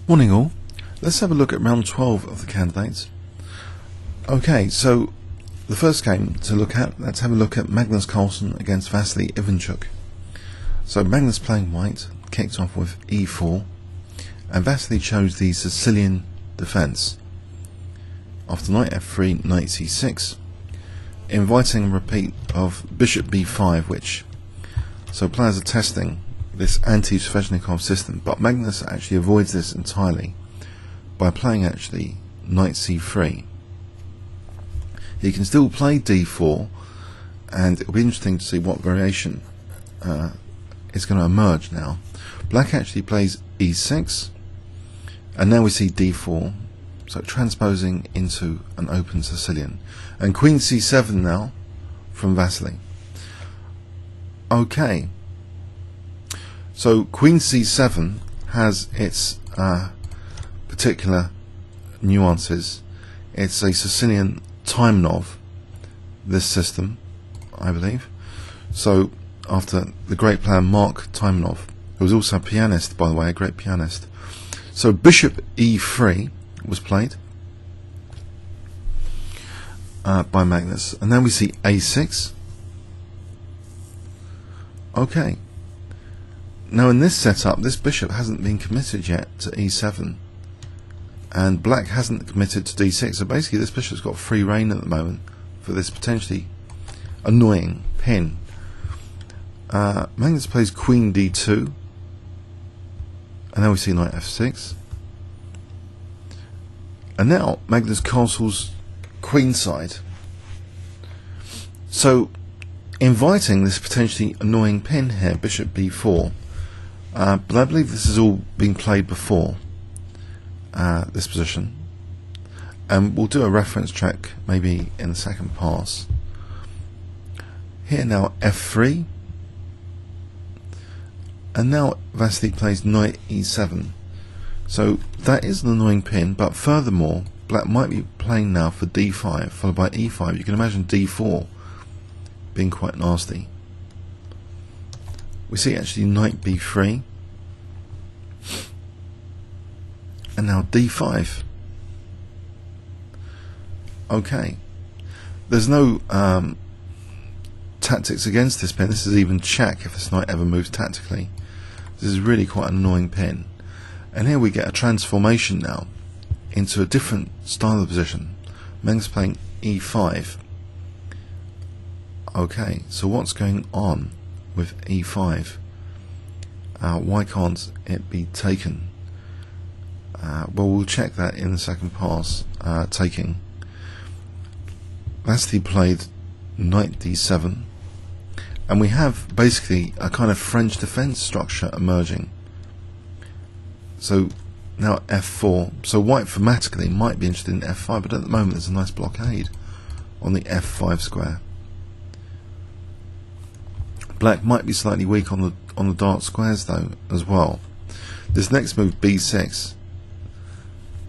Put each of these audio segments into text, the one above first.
Morning all. Let's have a look at round 12 of the candidates. Okay, so the first game to look at, let's have a look at Magnus against Vasily Ivanchuk. So Magnus playing white, kicked off with e4, and Vasily chose the Sicilian defence. After knight f3, knight c6, inviting a repeat of bishop b5, which, so players are testing this anti-Sveshnikov system, but Magnus actually avoids this entirely by playing actually knight c3. He can still play d4, and it'll be interesting to see what variation is going to emerge now. Black actually plays e6, and now we see d4, so transposing into an open Sicilian, and queen c7 now from Vasily. Okay, so queen c7 has its particular nuances. It's a Sicilian Taimanov, this system, I believe. So after the great player Mark Taimanov, who was also a pianist, by the way, a great pianist. So bishop e3 was played by Magnus, and then we see a6. Okay, now in this setup, this bishop hasn't been committed yet to e7, and black hasn't committed to d6, so basically this bishop's got free reign at the moment for this potentially annoying pin. Magnus plays queen d2, and now we see knight f6, and now Magnus castles queenside, so inviting this potentially annoying pin here, bishop b4, but I believe this has all been played before, this position, and we'll do a reference check maybe in the second pass. Here now f3, and now Vasily plays knight e7, so that is an annoying pin, but furthermore black might be playing now for d5 followed by e5. You can imagine d4 being quite nasty. We see actually knight b3, and now d5. Okay, there's no tactics against this pin. This is even check if this knight ever moves tactically. This is really quite an annoying pin, and here we get a transformation now into a different style of position. Magnus playing e5. Okay, so what's going on with e5? Why can't it be taken? Well, we'll check that in the second pass. Taking. Vasily played knight d7, and we have basically a kind of French defense structure emerging. So now f4, so white thematically might be interested in f5, but at the moment there's a nice blockade on the f5 square. Black might be slightly weak on the dark squares though as well. This next move, b6,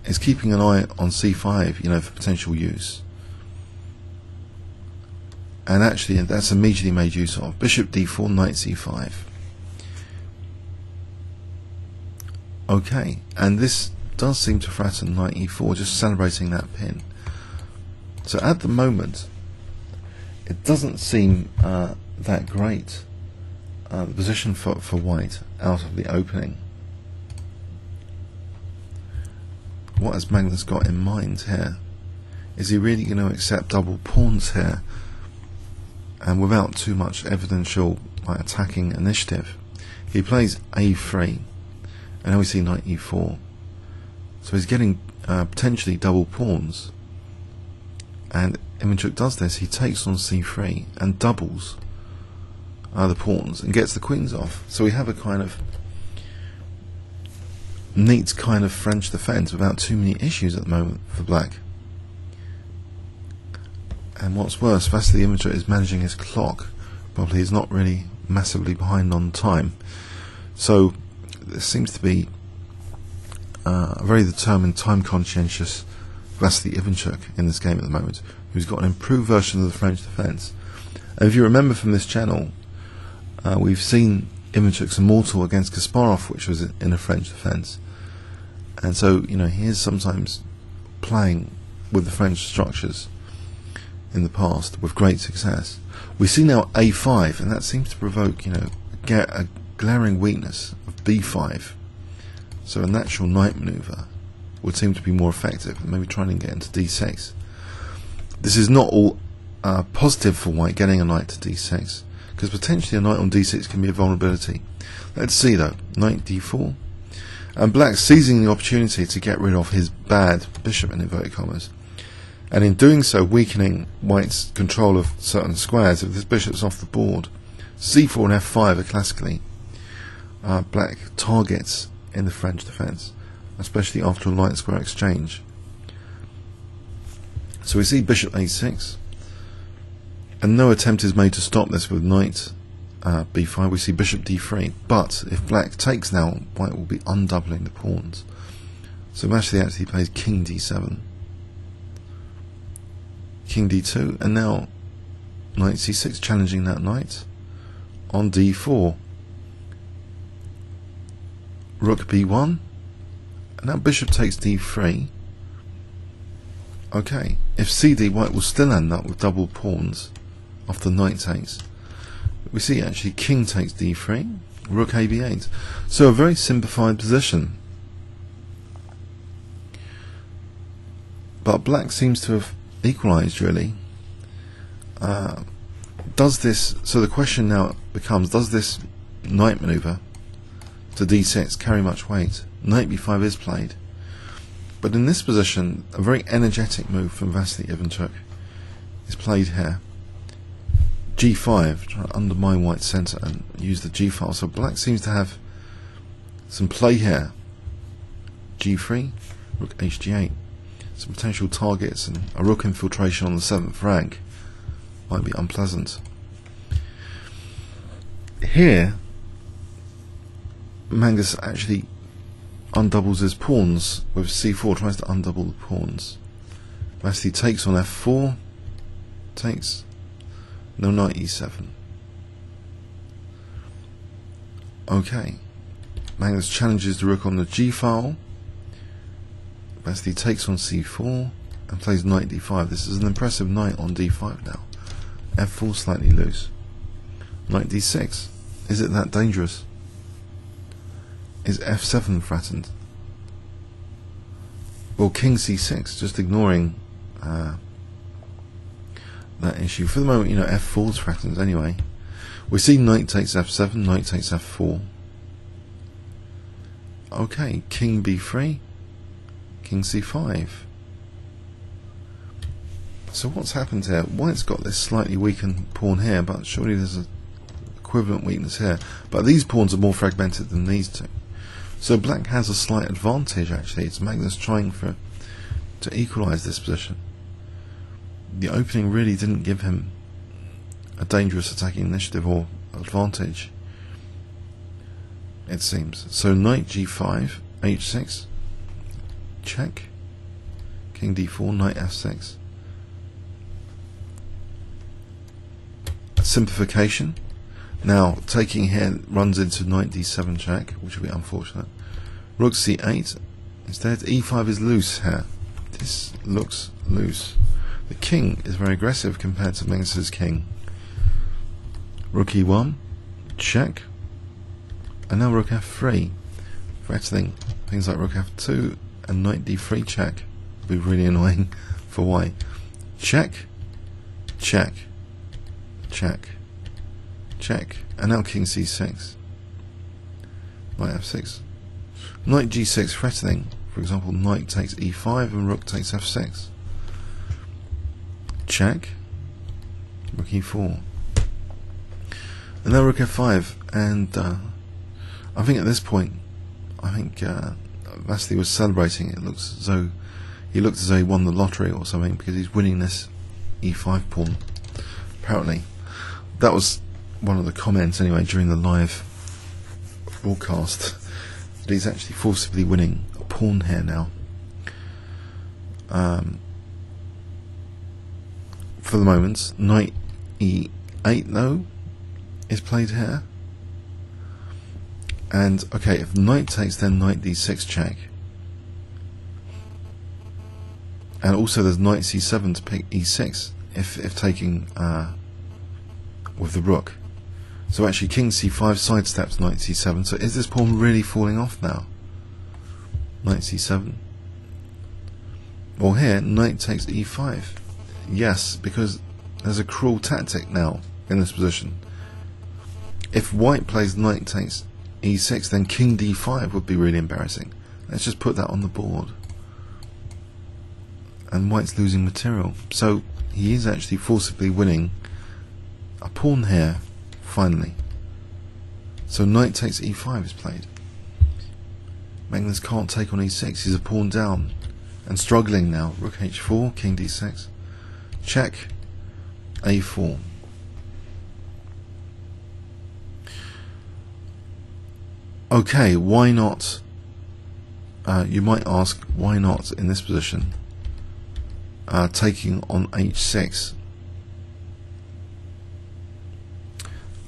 is keeping an eye on c5, you know, for potential use. And actually that's immediately made use of. Bishop d4, knight c5. Okay, and this does seem to threaten knight e4, just celebrating that pin. So at the moment it doesn't seem that great, the position for white out of the opening. What has Magnus got in mind here? Is he really going to accept double pawns here, and without too much evidential attacking initiative? He plays a3, and now we see knight e4, so he's getting potentially double pawns, and Ivanchuk does this. He takes on c3 and doubles the pawns and gets the queens off, so we have a kind of neat kind of French defense without too many issues at the moment for black. And what's worse, Vasily Ivanchuk is managing his clock. Probably he's not really massively behind on time, so there seems to be a very determined, time conscientious Vasily Ivanchuk in this game at the moment, who's got an improved version of the French defense. And if you remember from this channel, we've seen Ivanchuk's Immortal against Kasparov, which was in a French defence, And so, you know, he is sometimes playing with the French structures in the past with great success. We see now a5, and that seems to provoke, you know, a glaring weakness of b5. So a natural knight maneuver would seem to be more effective, and maybe trying to get into d6. This is not all positive for white, getting a knight to d6, because potentially a knight on d6 can be a vulnerability. Let's see though, knight d4, and black seizing the opportunity to get rid of his bad bishop in inverted commas, and in doing so weakening white's control of certain squares if this bishop's off the board. c4 and f5 are classically black targets in the French defence, especially after a light square exchange. So we see bishop a6, and no attempt is made to stop this with knight b5. We see bishop d3, but if black takes now, white will be undoubling the pawns. So Vasily actually plays king d7, king d2, and now knight c6, challenging that knight. On d4, rook b1, and now bishop takes d3. Okay, if cd, white will still end up with double pawns after knight takes. We see actually king takes d3, rook ab8. So a very simplified position. But black seems to have equalised, really. Does this, so the question now becomes, does this knight manoeuvre to d6 carry much weight? Knight b5 is played, but in this position a very energetic move from Vasily Ivanchuk is played here. g5, trying to undermine white's centre and use the g file. So black seems to have some play here. g3, rook hg8, some potential targets, and a rook infiltration on the 7th rank might be unpleasant. Here Magnus actually undoubles his pawns with c4, tries to undouble the pawns. Vasily takes on f4, takes, no, knight e7. Okay, Magnus challenges the rook on the g file. Vasily takes on c4 and plays knight d5. This is an impressive knight on d5 now. f4 slightly loose. Knight d6. Is it that dangerous? Is f7 threatened? Well, king c6, just ignoring that issue. For the moment, you know, f4 is threatened anyway. We see knight takes f7, knight takes f4. Okay, king b3, king c5. So what's happened here? White's got this slightly weakened pawn here, but surely there's an equivalent weakness here. But these pawns are more fragmented than these two. So black has a slight advantage actually. It's Magnus trying to equalise this position. The opening really didn't give him a dangerous attacking initiative or advantage, it seems. So knight g5, h6, check, king d4, knight f6. Simplification. Now taking here runs into knight d7 check, which will be unfortunate. Rook c8. Instead e5 is loose here. This looks loose. The king is very aggressive compared to Magnus's king. Rook e1, check, and now rook f3, threatening things like rook f2 and knight d3 check. Will be really annoying for white. Check, check, check, check, and now king c6, knight f6, knight g6 threatening, for example, knight takes e5 and rook takes f6, check, rook e4, and now rook f5, and I think at this point, Vasily was celebrating. It looks as though he looked as though he won the lottery or something, because he's winning this e5 pawn. Apparently, that was one of the comments anyway during the live broadcast, that he's actually forcibly winning a pawn here now. For the moment, knight e8 though is played here, and okay, if knight takes, then knight d6 check, And also there's knight c7 to pick e6 if taking with the rook. So actually king c5 sidesteps knight c7. So is this pawn really falling off now? Knight c7. Well, here knight takes e5. Yes, because there's a cruel tactic now in this position. If white plays knight takes e6, then king d5 would be really embarrassing. Let's just put that on the board. And white's losing material. So he is actually forcibly winning a pawn here, finally. So knight takes e5 is played. Magnus can't take on e6, he's a pawn down. And struggling now. Rook h4, king d6. Check, a4. Okay, why not? You might ask, why not in this position? Taking on h6.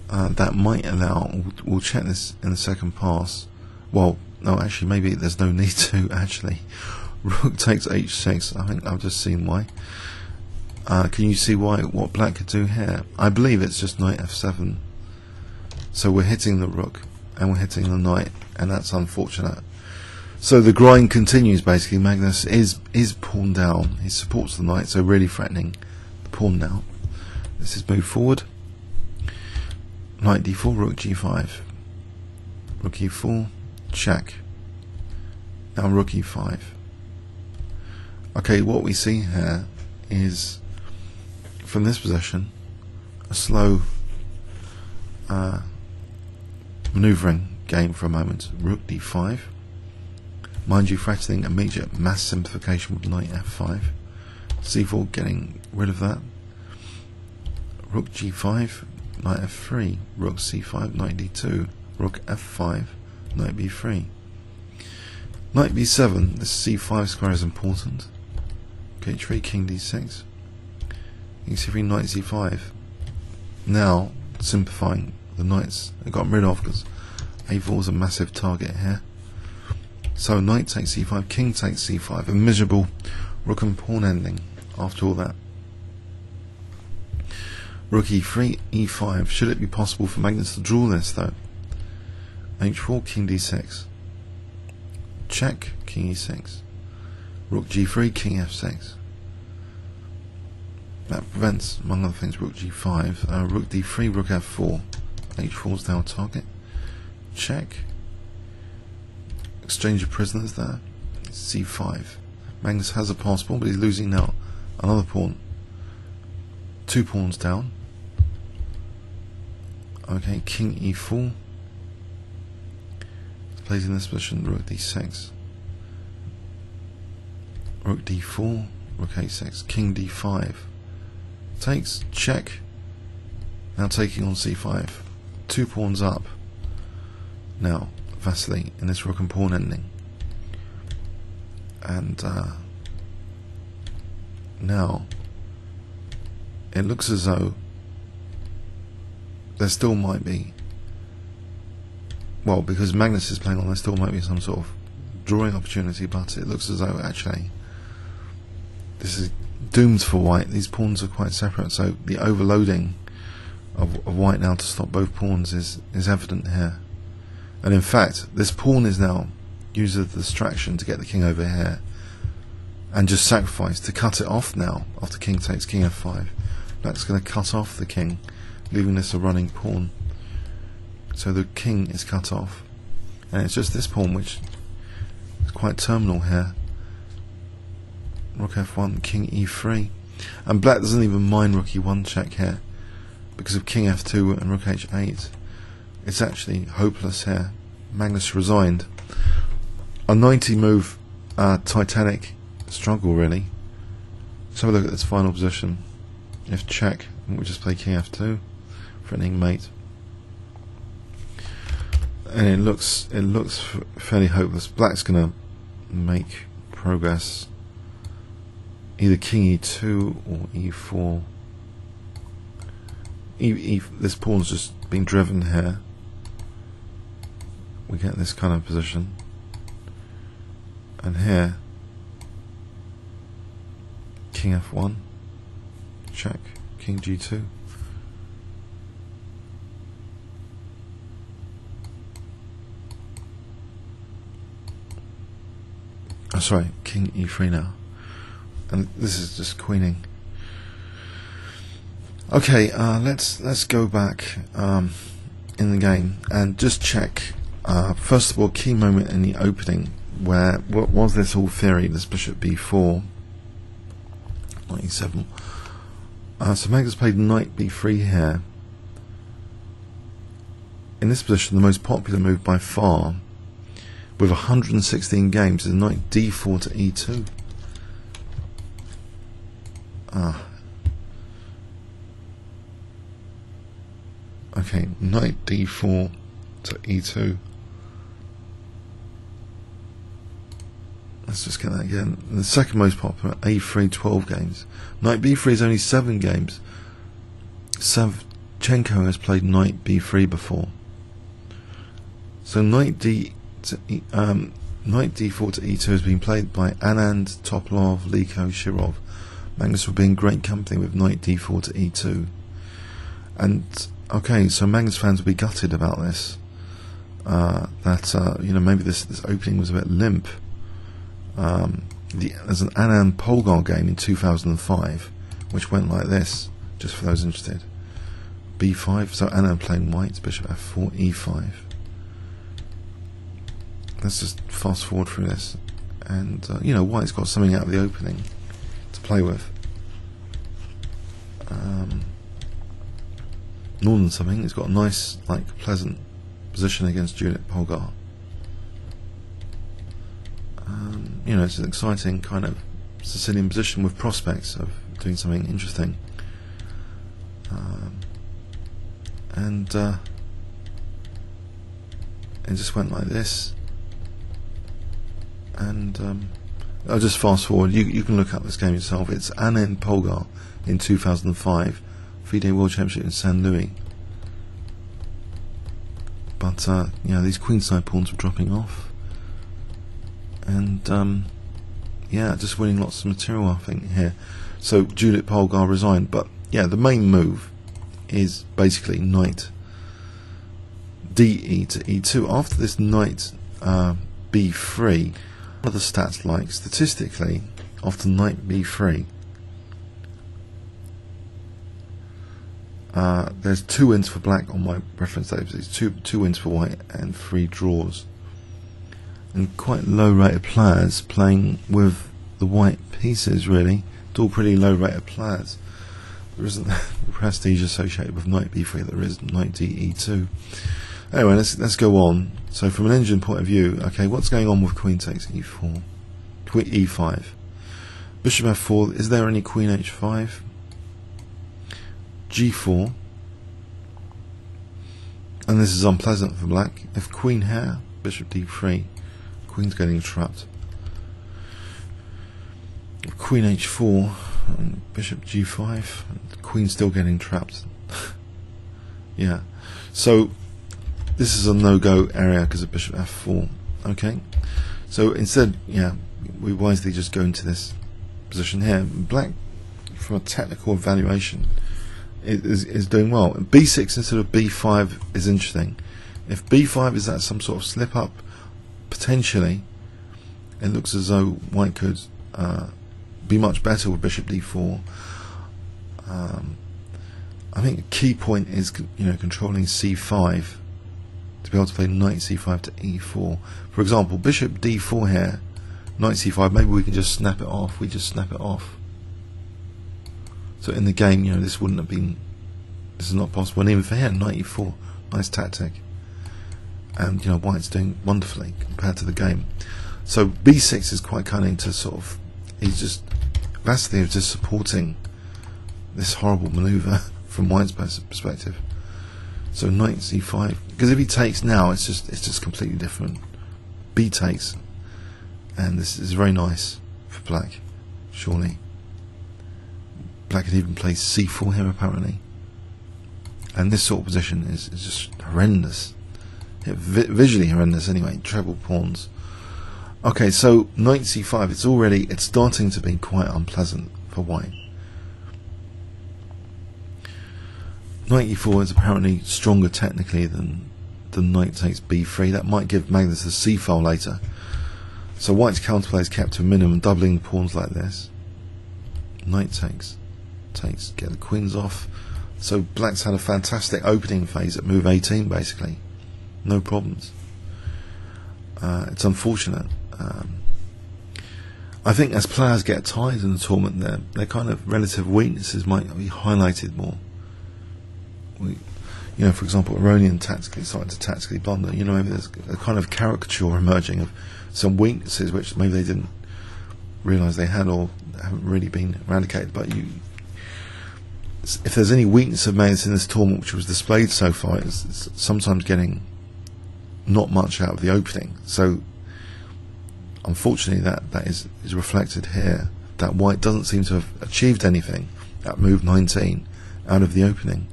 That might allow, we'll check this in the second pass. Well, no, actually, maybe there's no need to, actually. Rook takes h6, I think I've just seen why. Can you see what black could do here? I believe it's just knight f7. So we're hitting the rook, and we're hitting the knight, and that's unfortunate. So the grind continues basically. Magnus is pawn down. He supports the knight, so really threatening the pawn now. This is move forward. Knight d4, rook g5. Rook e4, check. Now rook e5. Okay, what we see here is, from this position, a slow manoeuvring game for a moment. Rook d5. Mind you, threatening immediate mass simplification with knight f5. c4 getting rid of that. Rook g5, knight f3, rook c5, knight d2, rook f5, knight b3. Knight b7, this c5 square is important. Rook h3, king d6. King c3, knight c5. Now, simplifying the knights I got rid of because a4 is a massive target here. So knight takes c5, king takes c5, a miserable rook and pawn ending after all that. Rook e3, e5. Should it be possible for Magnus to draw this though? h4, king d6. Check, king e6. Rook g3, king f6. That prevents, among other things, rook g5. Rook d3, rook f4. h4 is now a target. Check. Exchange of prisoners there. c5. Magnus has a pass pawn, but he's losing now another pawn. 2 pawns down. Okay, king e4. Plays in this position, rook d6. Rook d4, rook a6, king d5. Takes, check. Now taking on c5. 2 pawns up. Now, Vasily in this rook and pawn ending. And now it looks as though there still might be, well, because Magnus is playing on, there still might be some sort of drawing opportunity, but it looks as though actually this is doomed for white. These pawns are quite separate, so the overloading of white now to stop both pawns is evident here. And in fact, this pawn is now used as a distraction to get the king over here and just sacrifice to cut it off now after king takes king f5. Black's going to cut off the king, leaving this a running pawn. So the king is cut off. And it's just this pawn which is quite terminal here. Rook f1, king e3. And black doesn't even mind rook e1 check here because of king f2 and rook h8. It's actually hopeless here. Magnus resigned. A 90 move Titanic struggle really. Let's have a look at this final position. If check, we'll just play king f2, threatening mate. And it looks fairly hopeless. Black's gonna make progress. Either king e2 or e4. This pawn's just being driven here. We get this kind of position, and here king f1, check, king g2. Oh, sorry, king e3 now, and this is just queening. Okay, let's go back in the game and just check. First of all, key moment in the opening where what was this whole theory? This bishop b4, knight e7. So Magnus played knight b3 here. In this position, the most popular move by far, with 116 games, is knight d4 to e2. Okay, knight d4 to e2. Let's just get that again. The second most popular, a3, 12 games. Knight b3 is only 7 games. Savchenko has played knight b3 before. So knight d4 to e2 has been played by Anand, Topalov, Liko, Shirov. Magnus will be in great company with knight d4 to e2. And okay, so Magnus fans will be gutted about this. You know, maybe this opening was a bit limp. There's an Anand Polgar game in 2005 which went like this, just for those interested. b5, so Anand playing white, bishop f4, e5. Let's just fast forward through this, and you know, white's got something out of the opening to play with. More than something, it's got a nice, like, pleasant position against Julep Polgar. You know, it's an exciting kind of Sicilian position with prospects of doing something interesting. And it just went like this. And I'll just fast forward. You can look up this game yourself. It's Anand Polgar in 2005, FIDE World Championship in San Luis. But you know, these queenside pawns were dropping off, and yeah, just winning lots of material, I think, here. So Julep Polgar resigned, but yeah, the main move is basically knight de to e2. After this knight b3, what are the stats like? Statistically, after knight b3, there's 2 wins for black on my reference tables. It's two wins for white and 3 draws. And quite low rated players playing with the white pieces, really. It's all pretty low rated players. There isn't the prestige associated with knight b3 there is knight de2. Anyway, let's go on. So from an engine point of view, okay, what's going on with queen takes e4? Queen e5. Bishop f4, is there any queen h5? g4. And this is unpleasant for black. If queen here, bishop d3, queen's getting trapped. Queen h4, and bishop g5, and queen's still getting trapped. Yeah, so this is a no-go area because of bishop f4. Okay, so instead, yeah, we wisely just go into this position here. Black, from a technical evaluation, is doing well. b6 instead of b5 is interesting. If b5 is that some sort of slip up, potentially it looks as though white could be much better with bishop d4. I think a key point is, you know, controlling c5 to be able to play knight c5 to e4. For example, bishop d4 here, knight c5. Maybe we can just snap it off. We just snap it off. So in the game, you know, this wouldn't have been. This is not possible. And even for here, knight e4, nice tactic. And you know, white's doing wonderfully compared to the game. So b6 is quite cunning to sort of. He's just Vasily is just supporting this horrible maneuver from white's perspective. So knight c5, because if he takes now, it's just completely different. B takes, and this is very nice for black. Surely, black could even play c4 here apparently, and this sort of position is just horrendous. Yeah, visually horrendous anyway. Treble pawns. Okay, so knight c5. It's starting to be quite unpleasant for white. Knight e4 is apparently stronger technically than knight takes b3. That might give Magnus a c file later. So white's counterplay is kept to a minimum, doubling the pawns like this. Knight takes, get the queens off. So black's had a fantastic opening phase at move 18 basically. No problems. It's unfortunate. I think as players get tired in the tournament, their kind of relative weaknesses might be highlighted more. You know, for example, Aronian tactically starting to tactically blunder. You know, maybe there's a kind of caricature emerging of some weaknesses which maybe they didn't realise they had or haven't really been eradicated. But if there's any weakness of Magnus in this tournament which was displayed so far, it's sometimes getting not much out of the opening. So unfortunately that is reflected here, that white doesn't seem to have achieved anything at move 19 out of the opening.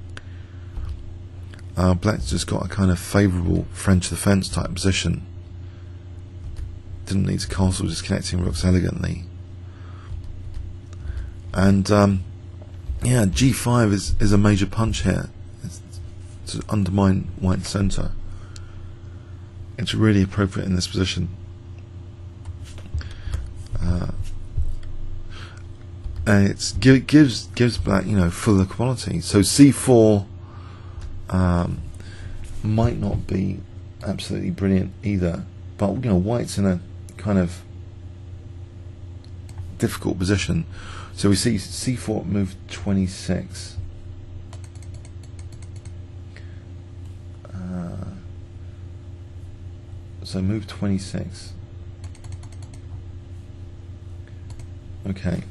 Black's just got a kind of favourable French defence type position. Didn't need to castle, just connecting rooks elegantly. And yeah, g5 is a major punch here. It's to undermine white's centre. It's really appropriate in this position. And it gives black, you know, full equality. So c4 might not be absolutely brilliant either, but you know, white's in a kind of difficult position. So we see c4 move 26. So move 26. Okay.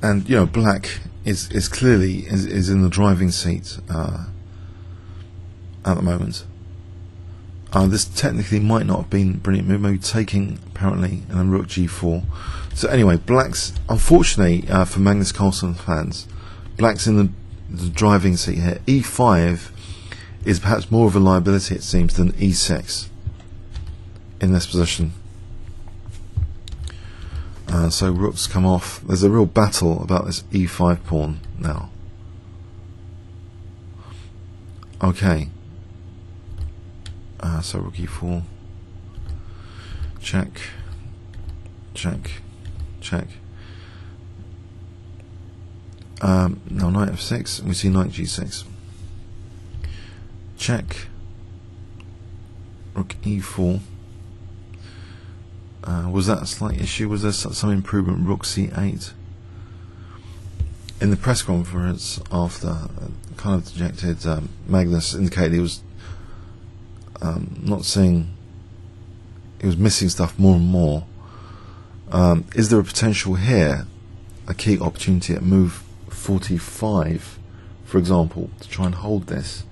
And you know, black is clearly is in the driving seat at the moment. This technically might not have been a brilliant move, maybe taking apparently and then rook g4. So anyway, black's, unfortunately for Magnus Carlsen fans, black's in the driving seat here. e5 is perhaps more of a liability, it seems, than e6 in this position. So rooks come off. There's a real battle about this e5 pawn now. Okay. So rook e4. Check. Check. Check. Now knight f6. We see knight g6. Check. Rook e4. Was that a slight issue? Was there some improvement? Rook c8. In the press conference after, kind of dejected, Magnus indicated he was not seeing, he was missing stuff more and more. Is there a potential here, a key opportunity at move 45, for example, to try and hold this?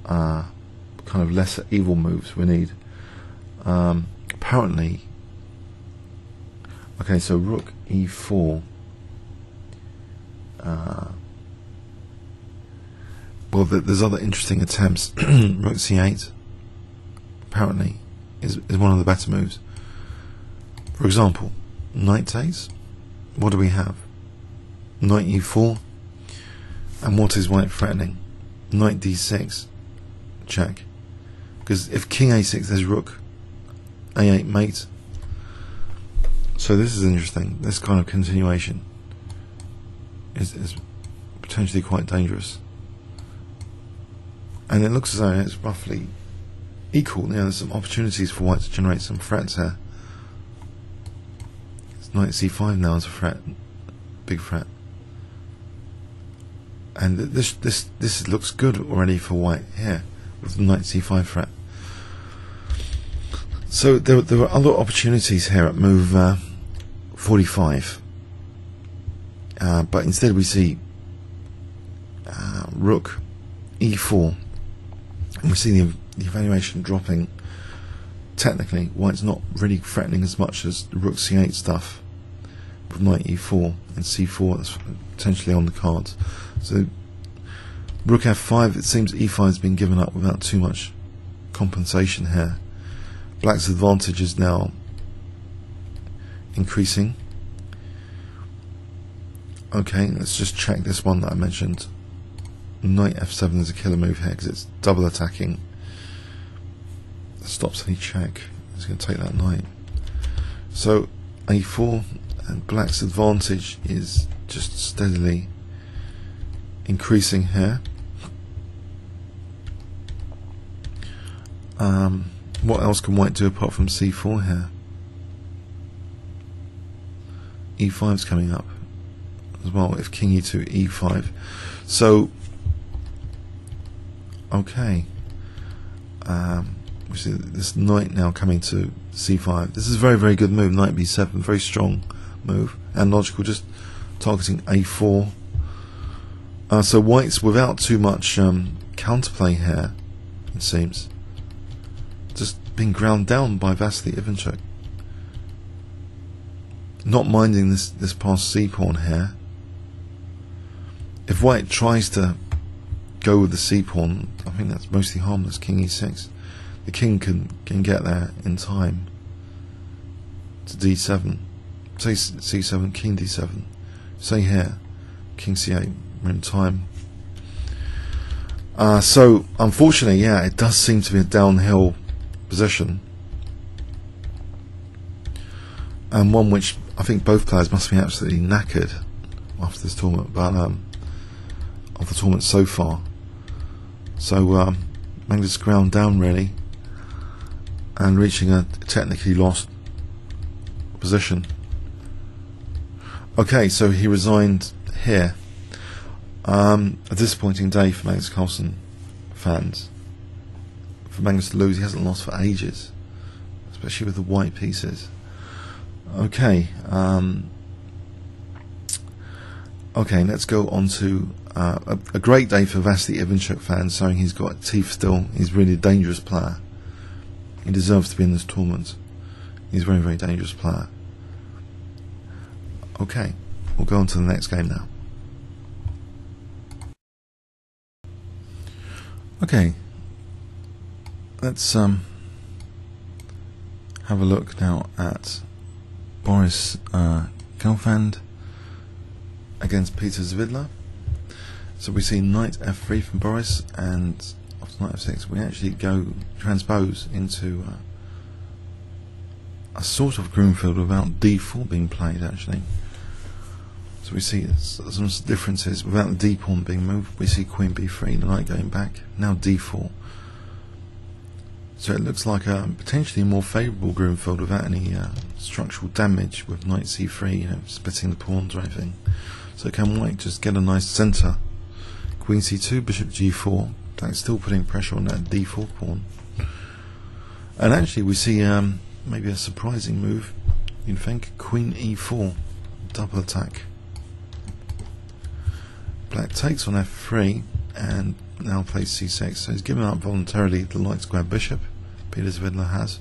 Kind of lesser evil moves we need. Apparently, okay, so rook e4. Well, there's other interesting attempts. Rook c8 apparently is one of the better moves. For example, knight takes. What do we have? Knight e4. And what is white threatening? Knight d6. Check. Because if king a6, there's rook a8 mate. So this is interesting. This kind of continuation is potentially quite dangerous. And it looks as though it's roughly equal. You know, there's some opportunities for white to generate some threats here. It's knight c5 now as a threat, big threat. And this looks good already for white here with the knight c5 threat. So there were other opportunities here at move 45, but instead we see rook e4, and we see the evaluation dropping. Technically, white's not really threatening as much as the rook c8 stuff with knight e4 and c4 that's potentially on the cards. So rook f5, it seems e5 has been given up without too much compensation here. black's advantage is now increasing. Okay, let's just check this one that I mentioned. Knight f7 is a killer move here because it's double attacking. That stops any check. It's going to take that knight. So a4, and black's advantage is just steadily increasing here. What else can white do apart from c4 here? e5's coming up as well, if king e2, e5. So, okay. We see this knight now coming to c5. This is a very, very good move, knight b7, very strong move, and logical, just targeting a4. So white's without too much counterplay here, it seems. Just being ground down by Vasily Ivanchuk. Not minding this passed c pawn here. If white tries to go with the c pawn, I think that's mostly harmless. King e6. The king can get there in time to d7. Say c7, king d7. Say here, king c8. We're in time. So unfortunately, yeah, it does seem to be a downhill position, and one which I think both players must be absolutely knackered after this tournament, but of the tournament so far. So Magnus ground down really, and reaching a technically lost position. Okay, so he resigned here. A disappointing day for Magnus Carlsen fans. For Magnus to lose, he hasn't lost for ages, especially with the white pieces. Okay, okay, let's go on to a great day for Vasily Ivanchuk fans, showing he's got teeth still. He's really a dangerous player. He deserves to be in this tournament. He's a very, very dangerous player. Okay, we'll go on to the next game now. Okay, let's have a look now at Boris Gelfand against Peter Vidler. So we see knight f3 from Boris, and after knight f6 we actually go transpose into a sort of Grunfeld without d4 being played actually. So we see some differences. Without the d pawn being moved, we see queen b3, the knight going back, now d4. So it looks like a potentially more favourable Grunfeld without any structural damage with knight c3, you know, splitting the pawns or anything. So can white just get a nice centre? Queen c2, bishop g4. That's still putting pressure on that d4 pawn. And actually we see maybe a surprising move, you'd think. Queen e4, double attack. Black takes on f3 and now plays c6. So he's given up voluntarily the light square bishop Peter Vidler has.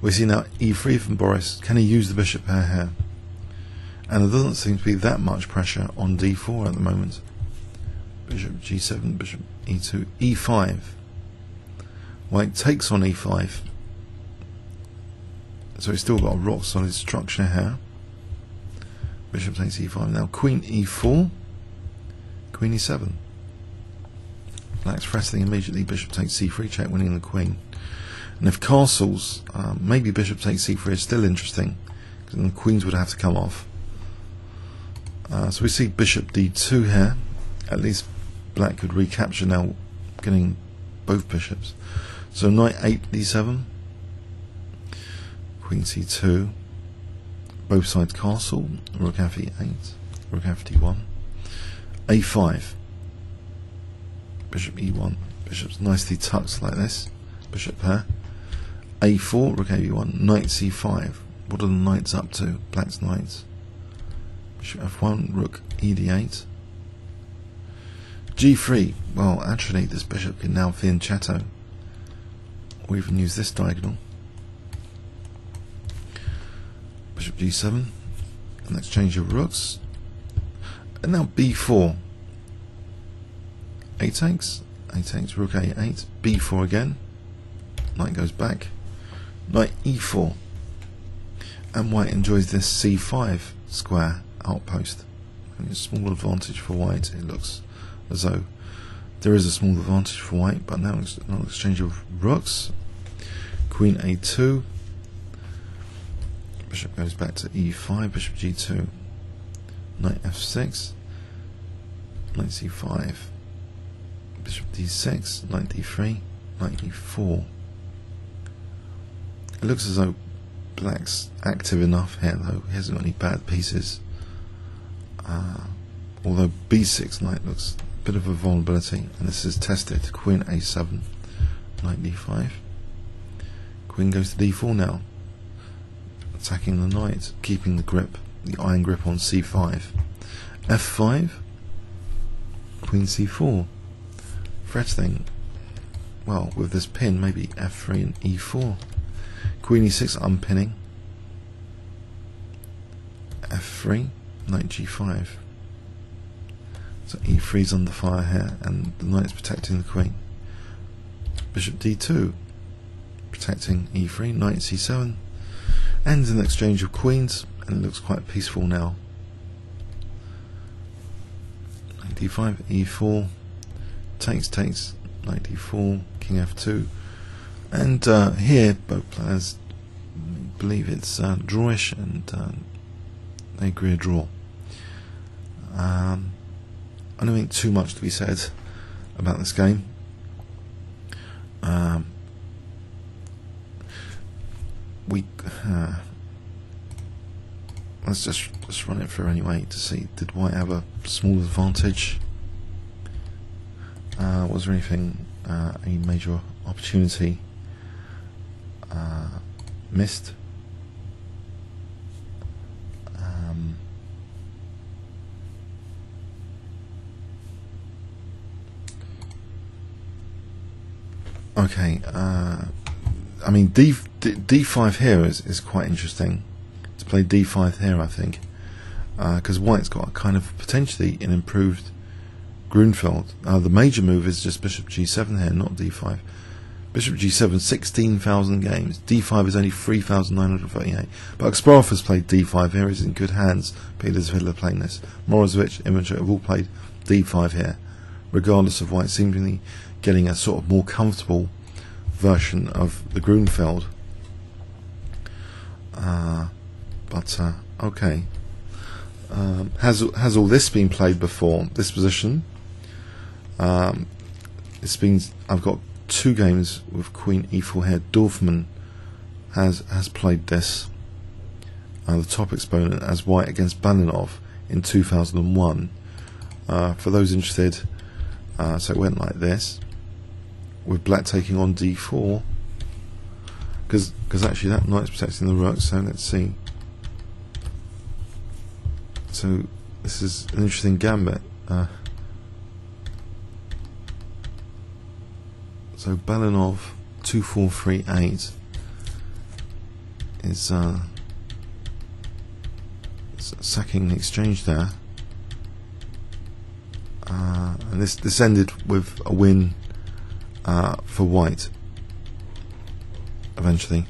We see now e3 from Boris. Can he use the bishop pair here? And there doesn't seem to be that much pressure on d4 at the moment. Bishop g7, bishop e2, e5. White takes on e5. So he's still got a rock solid structure here. Bishop takes e5. Now queen e4, queen e7. Black's threatening immediately. Bishop takes c3, check, winning the queen. And if castles, maybe bishop takes c3 is still interesting, because then the queens would have to come off. So we see bishop d2 here. At least black could recapture now, getting both bishops. So knight 8 d7, queen c2, both sides castle, rook f8, rook f1, a5, bishop e1, bishop's nicely tucked like this, bishop pair, a4, rook a1, knight c5. What are the knights up to? Black's knights. Bishop f1, rook ed8, g3. Well, actually this bishop can now fianchetto, or even use this diagonal. Bishop g7, and exchange of rooks. And now b4. A takes, rook a8, b4 again. Knight goes back. Knight e4, and white enjoys this c5 square outpost. And a small advantage for white. It looks as though there is a small advantage for white, but now it's an exchange of rooks. Queen a2, bishop goes back to e5, bishop g2, knight f6, knight c5, bishop d6, knight d3, knight e4. It looks as though black's active enough here, though he hasn't got any bad pieces. Although b6 knight looks a bit of a vulnerability, and this is tested. Queen a7, knight d5. Queen goes to d4 now, attacking the knight, keeping the grip, the iron grip on c5. f5, queen c4, threatening, well, with this pin, maybe f3 and e4. Queen e6 unpinning, f3, knight g5. So e3's under fire here, and the knight's protecting the queen. Bishop d2, protecting e3, knight c7. Ends an exchange of queens, and it looks quite peaceful now. Knight d5, e4, takes, knight d4, king f2. And here both players believe it's drawish, and they agree a draw. I don't think too much to be said about this game. Let's just run it through anyway to see, did white have a small advantage? Was there anything, any major opportunity missed? Okay, I mean d5 here is quite interesting to play d5 here, I think, because white's got kind of potentially an improved Grunfeld. The major move is just bishop g7 here, not d5. Bishop g7, 16,000 games. d5 is only 3,938. But Kasparov has played d5 here. He's in good hands. Peter's Vidler playing this. Morozevich, Ivanchuk have all played d5 here, regardless of white seemingly getting a sort of more comfortable version of the Grunfeld. Okay. Has all this been played before? This position. It's been. I've got 2 games with Queen e4 here. Dorfman has played this. The top exponent as white against Balinov in 2001. For those interested, so it went like this, with black taking on d4, because actually that knight's protecting the rook. So let's see. So this is an interesting gambit. So Balinov 2-4-3-8 is sacking the exchange there, and this ended with a win for white eventually.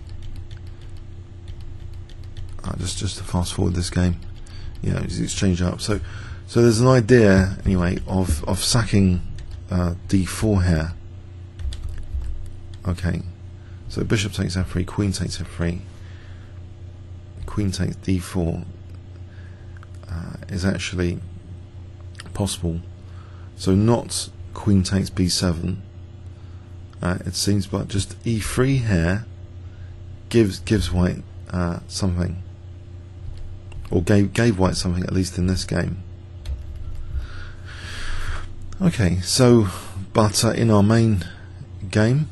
Just to fast forward this game, it's exchange up. So there's an idea anyway of sacking d4 here. Okay, so bishop takes f3, queen takes f3, queen takes d4 is actually possible. So not queen takes b7, it seems, but just e3 here gives white something, or gave white something, at least in this game. Okay, so but in our main game,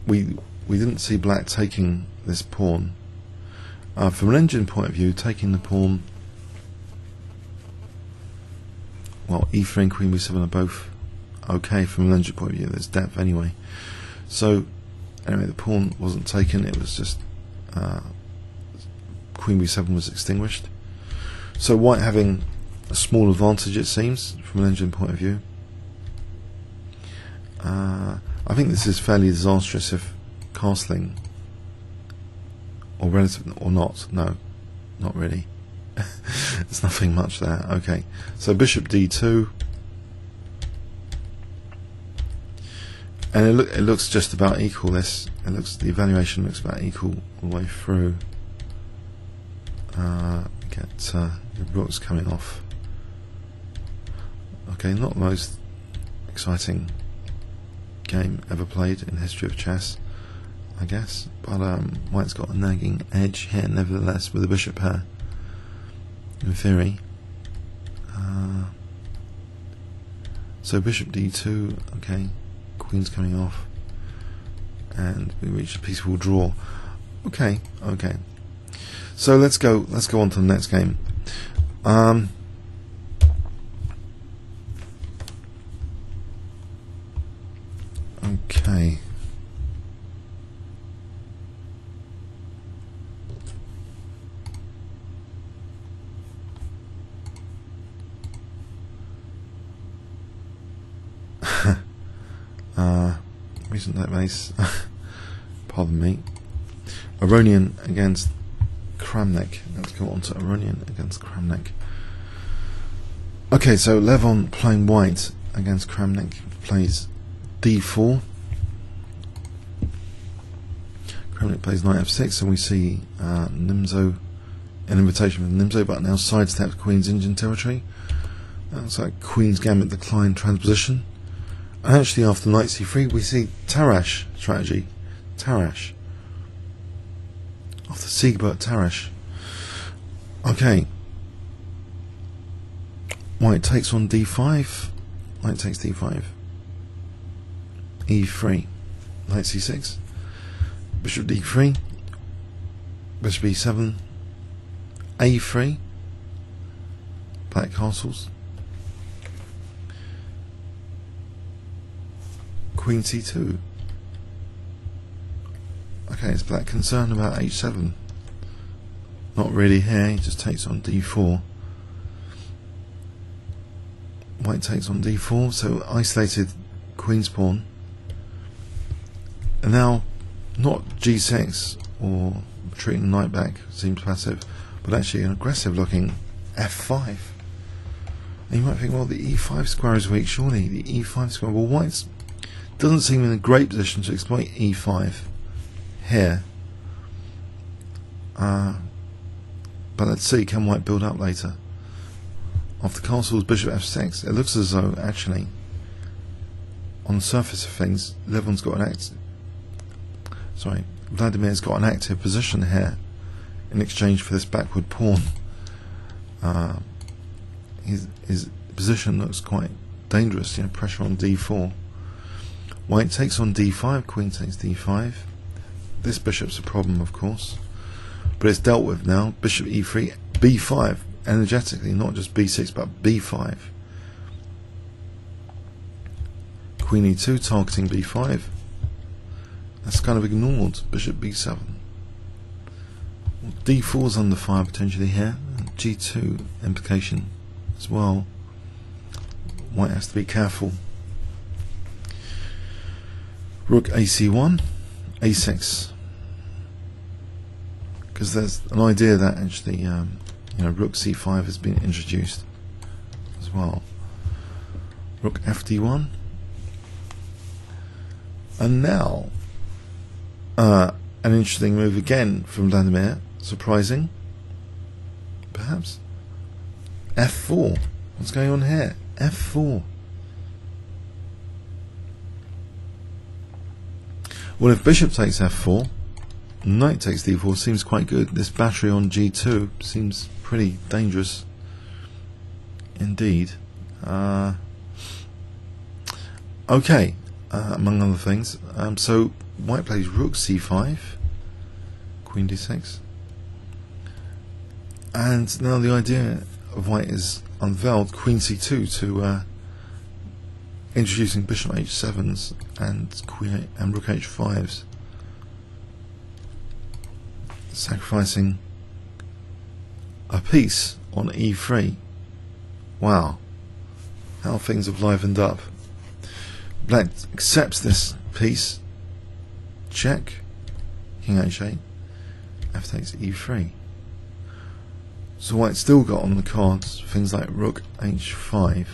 we didn't see black taking this pawn. From an engine point of view, taking the pawn, well, e3 and queen b7 are both okay from an engine point of view. There's depth anyway. So anyway, the pawn wasn't taken. It was just queen b7 was extinguished. So white having a small advantage, it seems, from an engine point of view. I think this is fairly disastrous if castling, or relative, or not. No, not really. There's nothing much there. Okay, so bishop d2, and it looks just about equal. The evaluation looks about equal all the way through. Get the rooks coming off. Okay, not the most exciting game ever played in the history of chess, I guess, but white's got a nagging edge here nevertheless with the bishop pair, in theory. So bishop d2, okay, queen's coming off, and we reach a peaceful draw. Okay, so let's go on to the next game. Okay. Recent database. Pardon me. Aronian against Kramnik. Let's go on to Aronian against Kramnik. Okay, so Levon playing white against Kramnik plays d4. Kramnik plays knight f6, and we see Nimzo, an invitation from Nimzo, but now sidesteps Queen's Indian territory. That's like Queen's Gambit decline transposition. And actually, after knight c3, we see Tarrasch strategy. Tarrasch. After Siegbert Tarrasch. Okay. White takes on d5. White takes d5. e3. Knight c6. Bishop d3. Bishop e7. a3. Black castles. Queen c2. Okay, is black concerned about h7? Not really here, he just takes on d4. White takes on d4, so isolated queen's pawn. And now, not g6 or retreating knight back, seems passive, but actually an aggressive looking f5. And you might think, well, the e5 square is weak, surely. The e5 square, well, white's doesn't seem in a great position to exploit e5 here. But let's see, can white build up later? After castles, bishop f6, it looks as though, actually, on the surface of things, Vladimir's got an active position here in exchange for this backward pawn. His position looks quite dangerous, pressure on d4. White takes on d5, queen takes d5. This bishop's a problem, of course, but it's dealt with now. Bishop e3, b5, energetically, not just b6 but b5. Queen e2 targeting b5. That's kind of ignored. Bishop b7. Well, d4's under fire potentially here. G2 implication as well. White has to be careful. Rook ac1, a6, because there's an idea that actually rook c5 has been introduced as well. Rook fd1, and now an interesting move again from Vladimir, surprising perhaps. f4. What's going on here? f4. Well, if bishop takes f4, knight takes d4 seems quite good. This battery on g2 seems pretty dangerous indeed. Okay, among other things. So white plays rook c5, queen d6, and now the idea of white is unveiled. Queen c2 to introducing bishop h7s and rook h5s, sacrificing a piece on e3. Wow, how things have livened up. Black accepts this Piece. Check. King h8. F takes e3. So white's still got on the cards things like rook h5.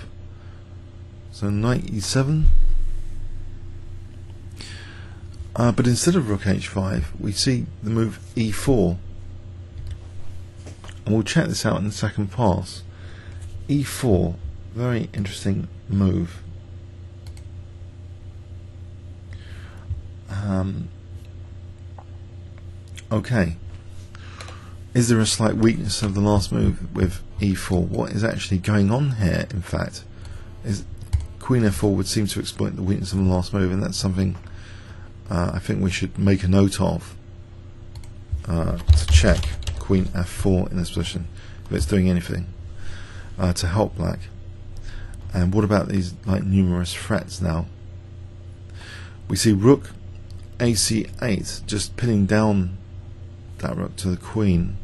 So knight e7. But instead of rook h5, we see the move e4. And we'll check this out in the second pass. e4, very interesting move. Okay. Is there a slight weakness of the last move with e4? What is actually going on here, in fact? Is Queen f4 would seem to exploit the weakness of the last move, and that's something I think we should make a note of to check Queen f4 in this position, if it's doing anything to help black. And what about these like numerous threats now? We see rook ac8, just pinning down that rook to the queen,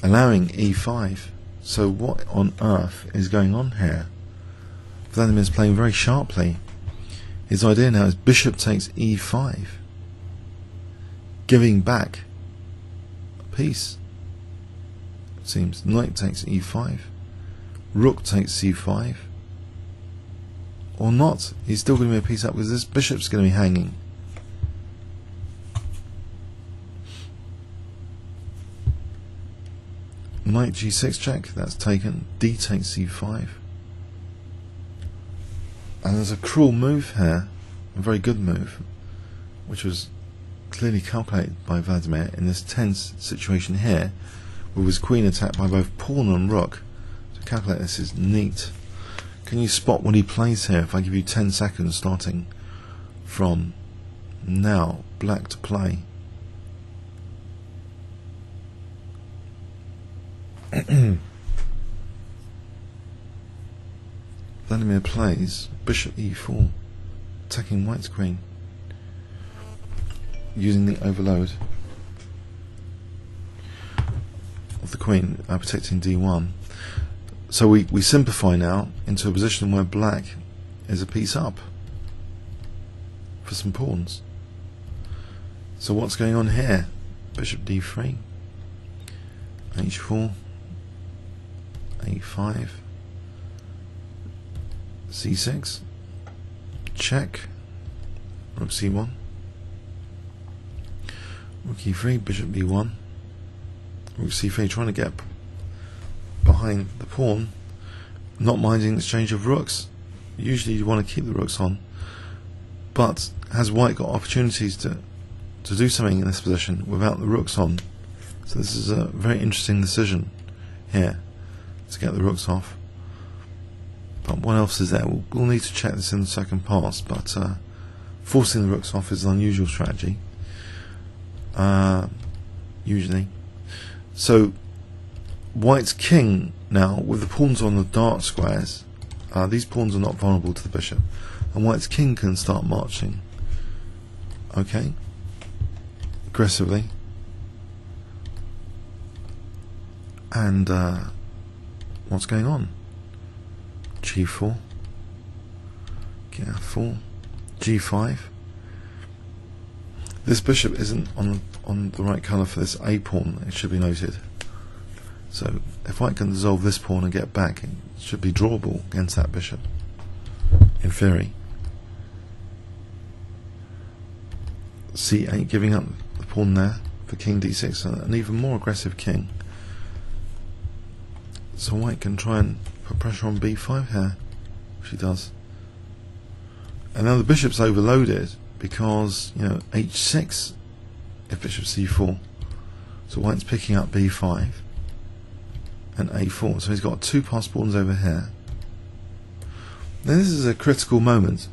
allowing e5. So what on earth is going on here? Vladimir is playing very sharply. His idea now is bishop takes e5, giving back a piece. It seems knight takes e5, rook takes c5, or not. He's still going to be a piece up because this bishop's going to be hanging. Knight g6 check, that's taken. D takes c5. And there's a cruel move here, a very good move, which was clearly calculated by Vladimir in this tense situation here, with his queen attacked by both pawn and rook. To calculate this is neat. Can you spot what he plays here if I give you 10 seconds starting from now? Black to play. Vladimir plays bishop e4, attacking white's queen, using the overload of the queen, protecting d1. So we simplify now into a position where black is a piece up for some pawns. So what's going on here? Bishop d3, h4, a5, c6, check, rook c1, rook e3, bishop b1, rook c3, trying to get behind the pawn, not minding the exchange of rooks. Usually you want to keep the rooks on, but has white got opportunities to do something in this position without the rooks on? So this is a very interesting decision here to get the rooks off. But what else is there? We'll need to check this in the second pass, but forcing the rooks off is an unusual strategy, usually. So white's king now, with the pawns on the dark squares, these pawns are not vulnerable to the bishop, and white's king can start marching, okay, aggressively. And what's going on? g4, f4, g5. This bishop isn't on the right colour for this a pawn, it should be noted. So if white can dissolve this pawn and get back, it should be drawable against that bishop, in theory. c8, giving up the pawn there for king d6, an even more aggressive king. So white can try and put pressure on b5 here, which he does. And now the bishop's overloaded because, you know, h6 if bishop c4. So white's picking up b5 and a4. So he's got two passed pawns over here. Now this is a critical moment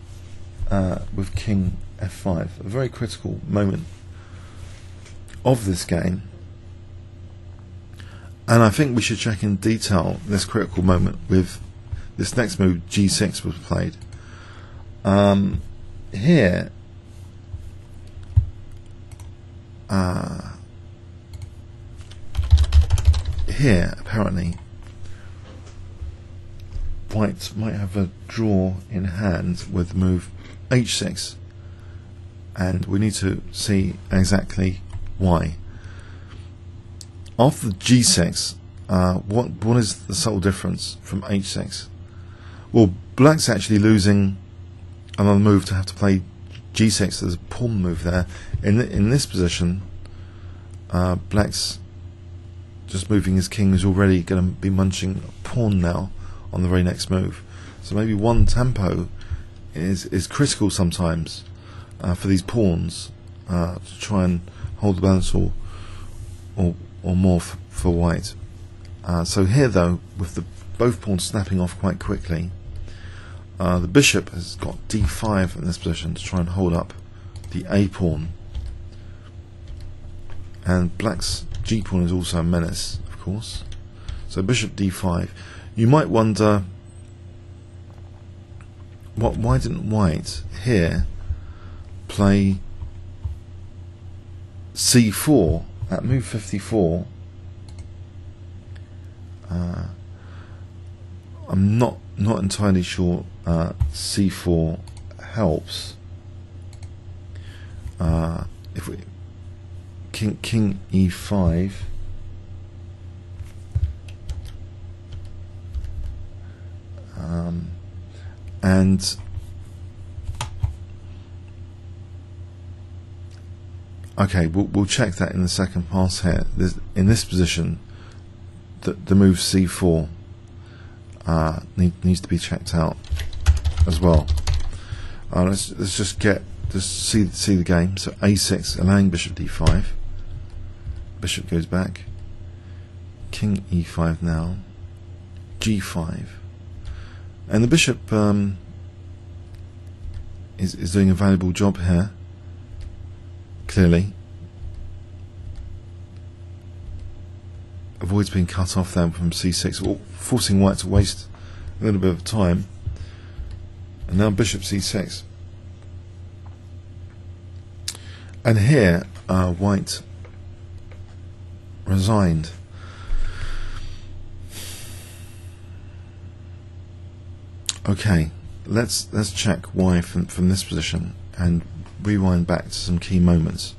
with king f5, a very critical moment of this game. And I think we should check in detail this critical moment with this next move, g6 was played. Here, white might have a draw in hand with the move h6, and we need to see exactly why. After the g6, what is the sole difference from h6? Well, black's actually losing another move to have to play g6. There's a pawn move there. In this position, black's just moving his king is already going to be munching a pawn now on the very next move. So maybe one tempo is critical sometimes for these pawns to try and hold the balance or more for white. So here though, with both pawns snapping off quite quickly, the bishop has got d5 in this position to try and hold up the a pawn, and black's g pawn is also a menace, of course. So bishop d5. You might wonder, why didn't white here play c4 at move 54? I'm not entirely sure c4 helps. If we king e5, and okay, we'll check that in the second pass here. In this position, the move c4 needs to be checked out as well. Let's just see the game. So a6, allowing bishop d5. Bishop goes back. King e5 now. g5, and the bishop is doing a valuable job here. Clearly, avoids being cut off then from c6, or forcing white to waste a little bit of time. And now bishop c6. And here, white resigned. Okay, let's check why from this position and rewind back to some key moments.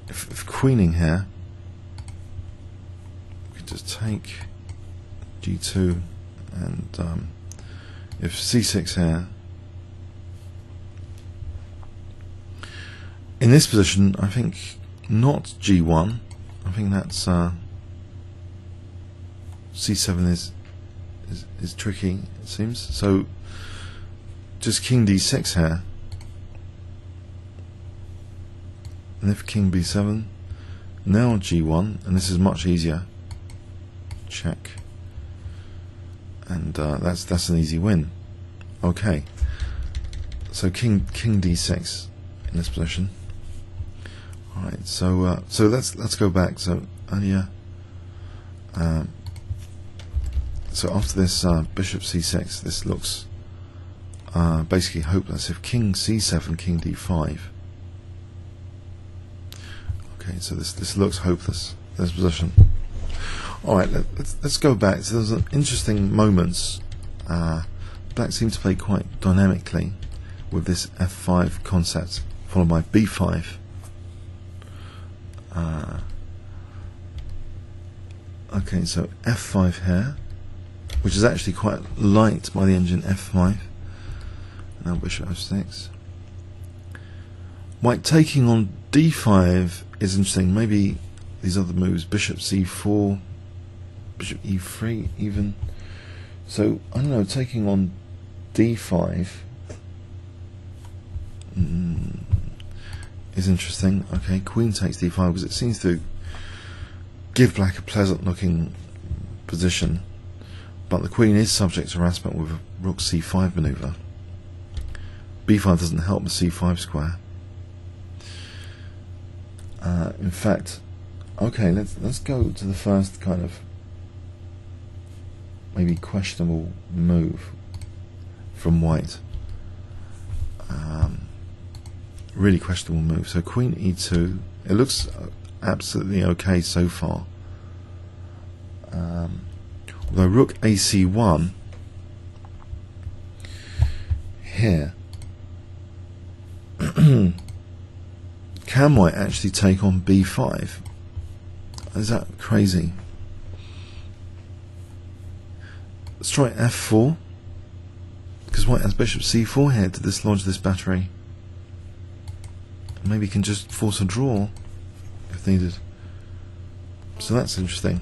If queening here, we could just take g2, and if c6 here. In this position, I think not g1. I think that's c7 is tricky, it seems. So just king d6 here, and if king b7, now g1, and this is much easier. Check, and that's an easy win. Okay, so king d6 in this position. All right, so let's go back. So earlier, so after this bishop c6, this looks basically hopeless. If king c7, king d5. Okay, so this looks hopeless, this position. All right, let's go back. So there's interesting moments. Black seemed to play quite dynamically with this f5 concept, followed by b5. Okay, so f5 here, which is actually quite light by the engine f5. Now bishop f6. White taking on d5 is interesting. Maybe these other moves, bishop c4, bishop e3 even. So I don't know, taking on d5 is interesting. Okay, queen takes d5 because it seems to give black a pleasant looking position, but the queen is subject to harassment with a rook c5 maneuver. b5 doesn't help the c5 square. In fact, okay, let's go to the first kind of maybe questionable move from white. Really questionable move. So queen e2. It looks absolutely okay so far. Although rook AC1 here, can white actually take on B5? Is that crazy? Let's try F4, because white has bishop C4 here to dislodge this battery. Maybe can just force a draw if needed. So that's interesting.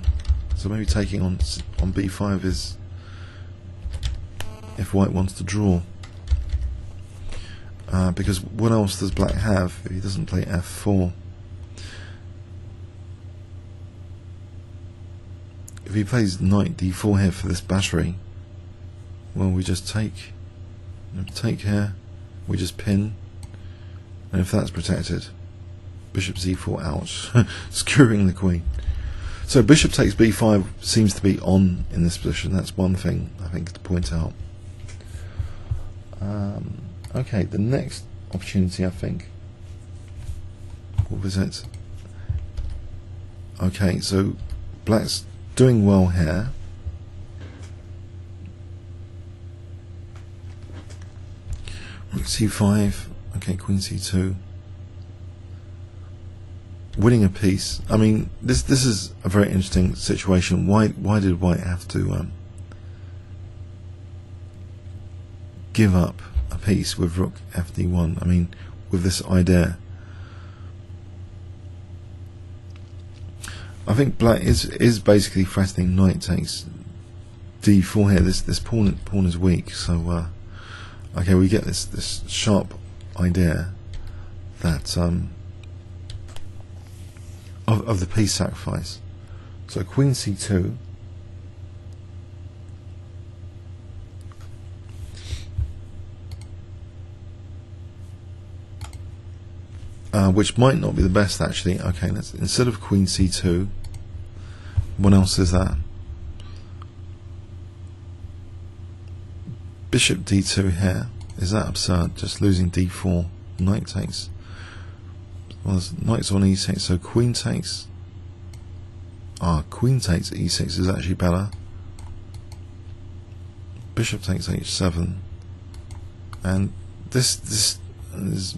So maybe taking on B5 is if white wants to draw. Because what else does black have if he doesn't play F4? If he plays knight D4 here for this battery, well, we just take here, we just pin, and if that's protected, bishop Z4 out, skewering the queen. So bishop takes B5 seems to be on in this position. That's one thing I think to point out. Okay, the next opportunity, I think, what was it? Okay, so black's doing well here. Rook C5, okay, Queen C2. Winning a piece. I mean, this is a very interesting situation. Why did white have to give up a piece with rook FD1? I mean, with this idea, I think black is basically threatening knight takes D4 here. This pawn is weak, so okay, we get this sharp idea that of the piece sacrifice. So Queen C2, which might not be the best actually. Okay, let's, instead of Queen C2, what else is that? Bishop D2 here. Is that absurd? Just losing D4. Knight takes. Well, knight's on E6, so queen takes. Queen takes E6 is actually better. Bishop takes H7, and this is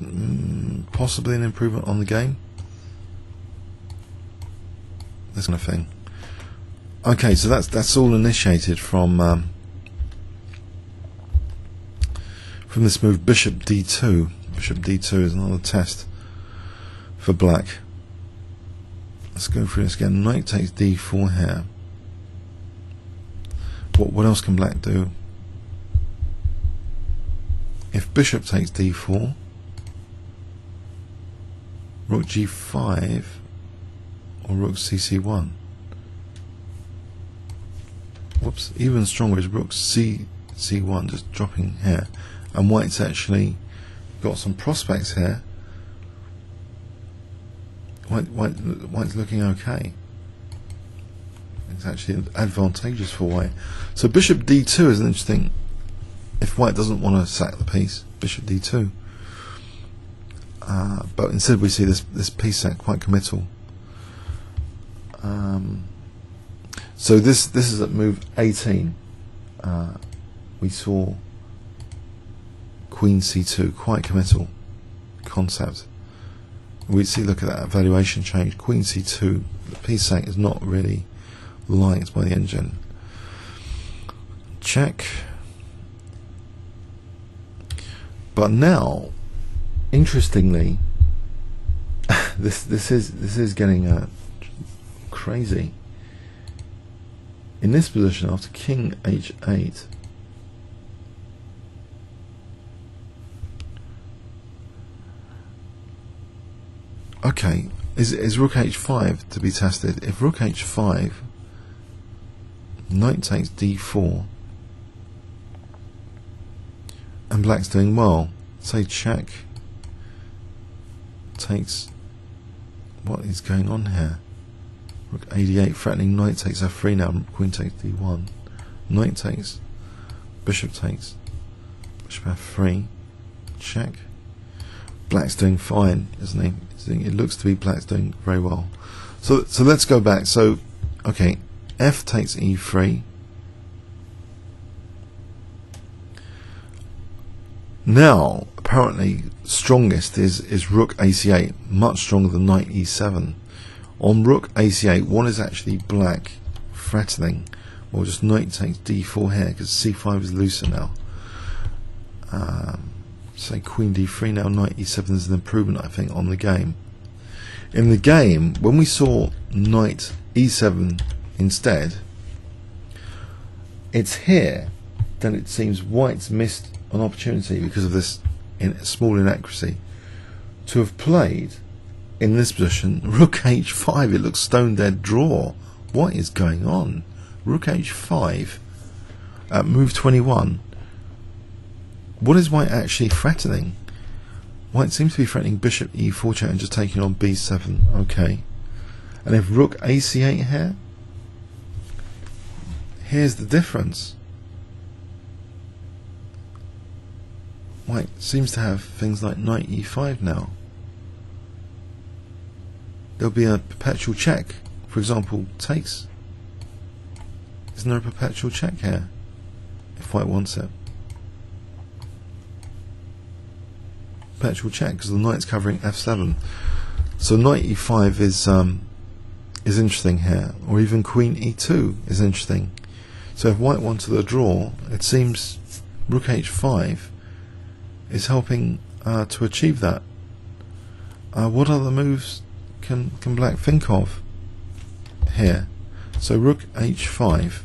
possibly an improvement on the game. This kind of thing. Okay, so that's all initiated from this move. Bishop D2. Bishop D2 is another test for black. Let's go through this again. Knight takes D4 here. What else can black do? If bishop takes D4, rook G5, or rook CC1. Whoops, even stronger is rook C1, just dropping here. And white's actually got some prospects here. White's looking okay. It's actually advantageous for white. So bishop D2 is an interesting. If white doesn't want to sack the piece, bishop D2. But instead we see this piece sack quite committal. So this is at move 18. We saw Queen C2, quite committal concept. We see, look at that evaluation change. Queen C2, the piece sack is not really liked by the engine. Check. But now, interestingly, this is getting crazy. In this position, after King H8, okay, is Rook H5 to be tested? If Rook H5, Knight takes D4, and black's doing well, say check, takes, what is going on here? Rook A8 threatening Knight takes F3 now, Queen takes D1, Knight takes, Bishop takes, Bishop F3, check. Black's doing fine, isn't he? It looks to be black's doing very well. So let's go back. So, okay, F takes e3. Now, apparently, strongest is rook ac8, much stronger than knight e7. On rook ac8, what is actually black threatening? Well, just knight takes d4 here, because c5 is looser now. Say queen d3 now, knight e7 is an improvement, I think, on the game. In the game, when we saw knight e7 instead, it's here that it seems white's missed an opportunity because of this small inaccuracy to have played in this position rook h5. It looks stone dead draw. What is going on? Rook h5 at move 21. What is white actually threatening? White seems to be threatening bishop e4 check and just taking on b7. Okay. And if rook ac8 here, here's the difference. White seems to have things like knight e5 now. There'll be a perpetual check. For example, takes. Isn't there a perpetual check here? If white wants it. Perpetual check because the knight's covering f7. So knight e5 is interesting here, or even queen e2 is interesting. So if white wanted a draw, it seems rook h5 is helping to achieve that. What other moves can black think of here? So rook h5.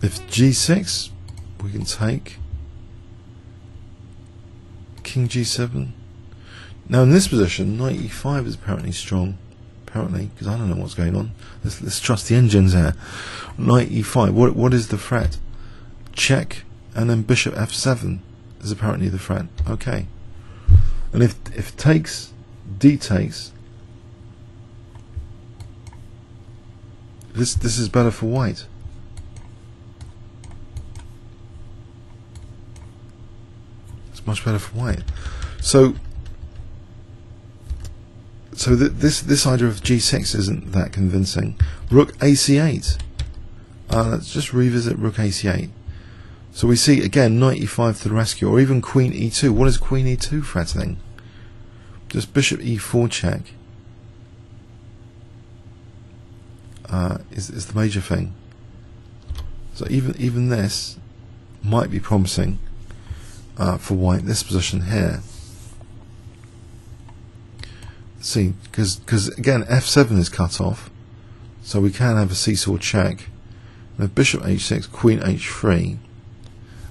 If g6, we can take king g7. Now in this position, knight e5 is apparently strong. Apparently, because I don't know what's going on. Let's trust the engines here. Knight e5. What is the threat? Check, and then bishop f7 is apparently the threat. Okay. And if takes, d takes, this is better for white. It's much better for white. So this idea of g6 isn't that convincing. Rook ac8. Let's just revisit rook ac8. So we see again knight e5 to the rescue, or even queen e2. What is queen e2 threatening? Just bishop e4 check is the major thing. So even this might be promising for white. This position here. See, because again f7 is cut off, so we can have a seesaw check. Now bishop h6, queen h3.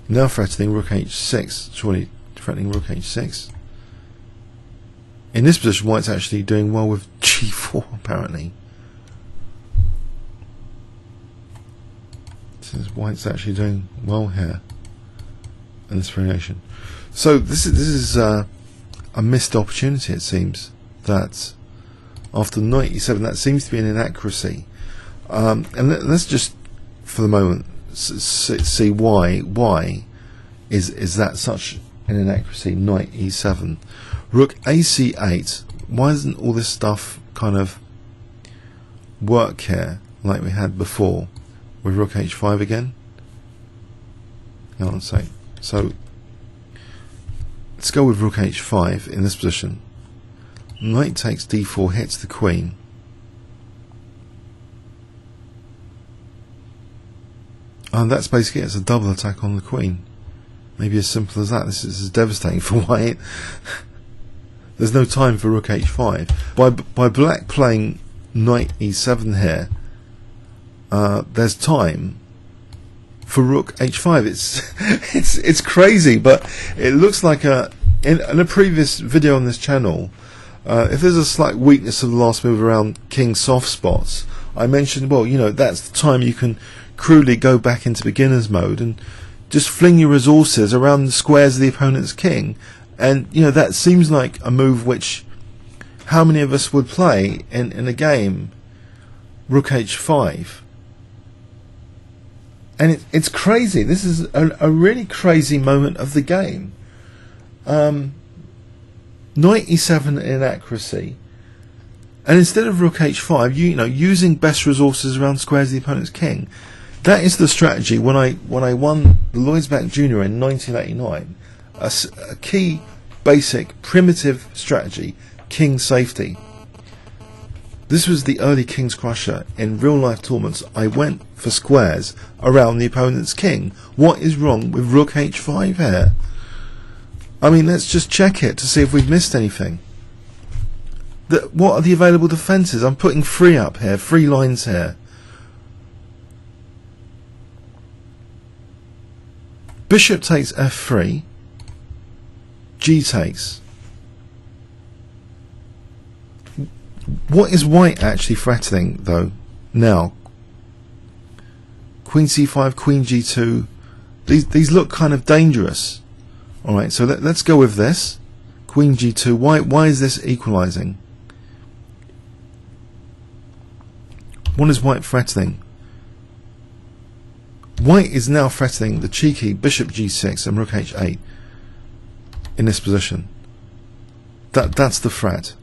Now threatening rook h6. Surely threatening rook h6. In this position, white's actually doing well with g4 apparently. Since white's actually doing well here in this variation. So this is a missed opportunity, it seems. That after knight e7, that seems to be an inaccuracy. And let's just, for the moment, see why is that such an inaccuracy. Knight e7, rook ac8. Why doesn't all this stuff kind of work here like we had before with rook h5 again? Hang on a sec. So let's go with rook h5 in this position. Knight takes d4, hits the queen. And that's basically it. It's a double attack on the queen. Maybe as simple as that. This is devastating for white. There's no time for rook h5. By black playing knight e7 here, there's time for rook h5. It's crazy, but it looks like in a previous video on this channel, if there's a slight weakness of the last move around king soft spots, I mentioned, well, you know, that's the time you can crudely go back into beginner's mode and just fling your resources around the squares of the opponent's king. And, you know, that seems like a move which, how many of us would play in a game, rook h5? And it's crazy. This is a really crazy moment of the game. Knight e7 inaccuracy. And instead of rook h5, you know, using best resources around squares the opponent's king. That is the strategy when I won the Lloyds Bank Junior in 1989. A key, basic, primitive strategy, king safety. This was the early kingscrusher. In real life tournaments, I went for squares around the opponent's king. What is wrong with rook h5 here? I mean, let's just check it to see if we've missed anything. What are the available defences? I'm putting 3 up here, 3 lines here. Bishop takes f3, g takes. What is white actually threatening though now? Queen c5, queen g2. These look kind of dangerous. Alright, so let's go with this. Queen g2. Why is this equalising? What is white threatening? White is now threatening the cheeky bishop g6 and rook h8 in this position. That's the threat.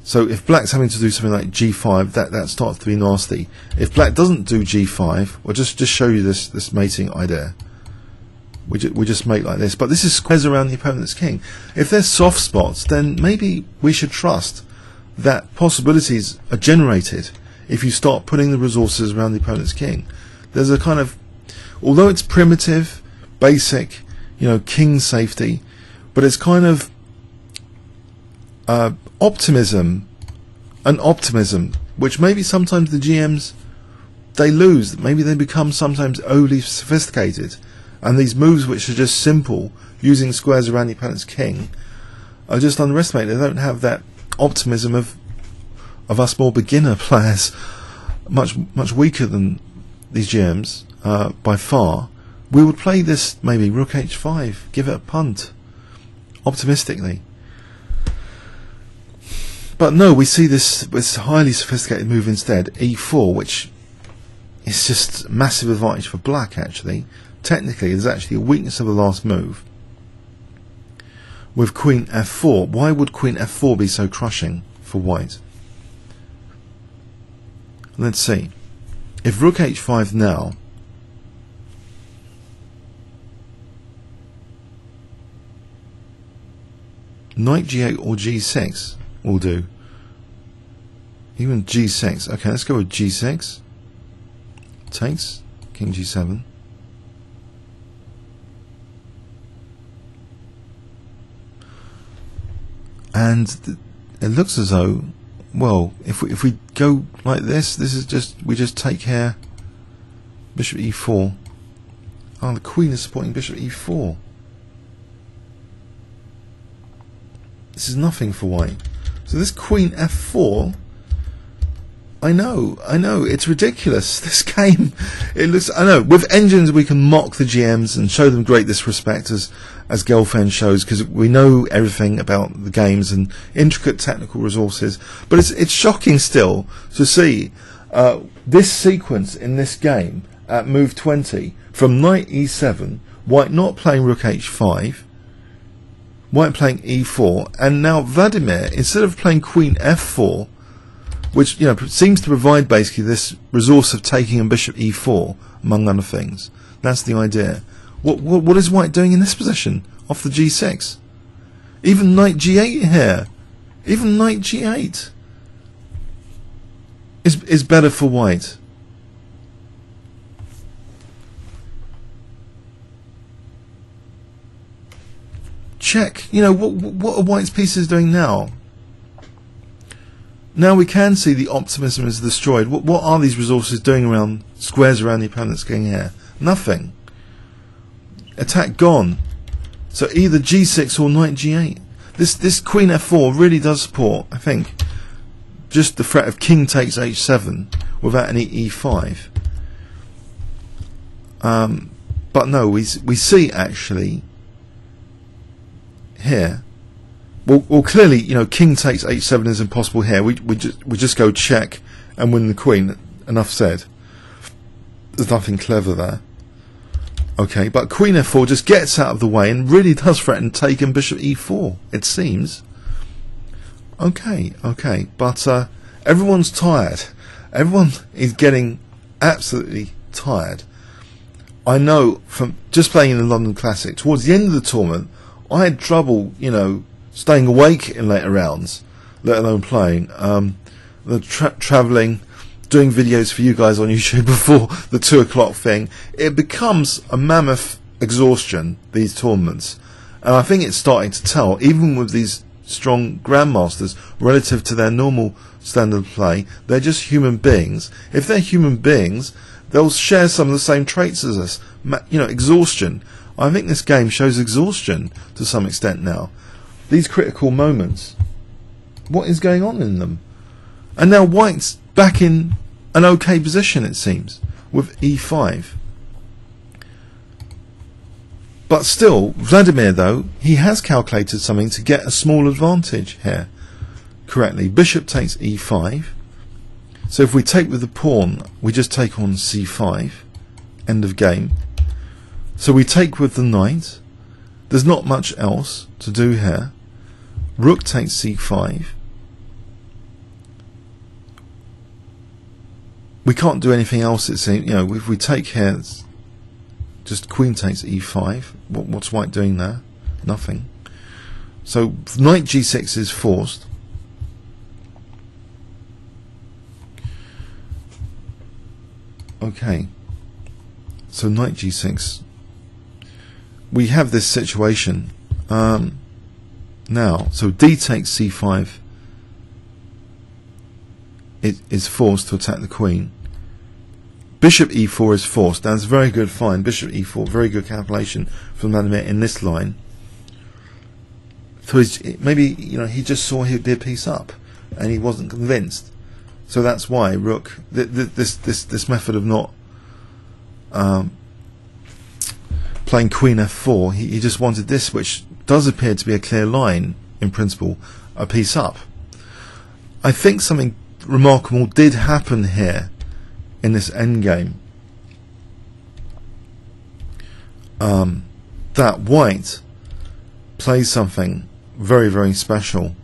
So if black's having to do something like g5, that starts to be nasty. If black doesn't do g5, we'll just show you this mating idea. We just mate like this, but this is squares around the opponent's king. If there's soft spots, then maybe we should trust that possibilities are generated if you start putting the resources around the opponent's king. There's a kind of, although it's primitive, basic, you know, king safety, but it's kind of optimism, which maybe sometimes the GMs, they lose. Maybe they become sometimes overly sophisticated, and these moves which are just simple, using squares around the opponent's king, are just underestimated. They don't have that optimism of us more beginner players, much weaker than these GMs by far. We would play this maybe rook h5, give it a punt, optimistically. But no, we see this highly sophisticated move instead, e4, which is just massive advantage for black actually. Technically, there's actually a weakness of the last move. With queen f4, why would queen f4 be so crushing for white? Let's see. If rook h5 now, knight g8 or g6 will do. Even g6. Okay, let's go with g6. Takes. King g7. And it looks as though, well, if we go like this is just, we just take here. Bishop e4. Oh, the queen is supporting bishop e4. This is nothing for white. So this queen f4, I know, it's ridiculous. This game, it looks, I know, with engines we can mock the GMs and show them great disrespect as Gelfand shows, because we know everything about the games and intricate technical resources, but it's shocking still to see this sequence in this game at move 20, from knight e7, white not playing rook h5, white playing e4, and now Vladimir, instead of playing queen f4, which, you know, seems to provide basically this resource of taking in bishop e4, among other things. That's the idea. What is white doing in this position? Off the g6. Even knight g8 here. Even knight g8 is better for white. Check. You know, what are white's pieces doing now? Now we can see the optimism is destroyed. What are these resources doing around squares around the opponent's king here? Nothing. Attack gone. So either g6 or knight g8. This queen f4 really does support, I think, just the threat of king takes h7 without any e5. But no, we see actually here. Well, clearly, you know, king takes h7 is impossible here. We just go check and win the queen. Enough said. There's nothing clever there. Okay, but queen f4 just gets out of the way and really does threaten taking bishop e4, it seems. Okay, but everyone's tired. Everyone is getting absolutely tired. I know from just playing in the London Classic, towards the end of the tournament, I had trouble, staying awake in later rounds, let alone playing. Travelling, doing videos for you guys on YouTube before the 2 o'clock thing. It becomes a mammoth exhaustion, these tournaments. And I think it's starting to tell, even with these strong grandmasters, relative to their normal standard of play. They're just human beings. If they're human beings, they'll share some of the same traits as us. Exhaustion. I think this game shows exhaustion to some extent now. These critical moments. What is going on in them? And now White's back in an okay position, it seems, with e5. But still, Vladimir, though, he has calculated something to get a small advantage here. Correctly. Bishop takes e5. So if we take with the pawn, we just take on c5. End of game. So we take with the knight. There's not much else to do here. Rook takes c5. We can't do anything else, it seems. If we take here, it's just queen takes e5. What's White doing there? Nothing. So knight g6 is forced. Okay. So knight g6. We have this situation now. So d takes c5. It is forced to attack the queen. Bishop e4 is forced. That's very good find. Bishop e4, very good calculation from Vladimir in this line. So maybe he just saw he'd be a piece up, and he wasn't convinced. So that's why Rook. This method of not playing Queen f4. He just wanted this, which does appear to be a clear line in principle, a piece up. I think something remarkable did happen here in this endgame. That White plays something very, very special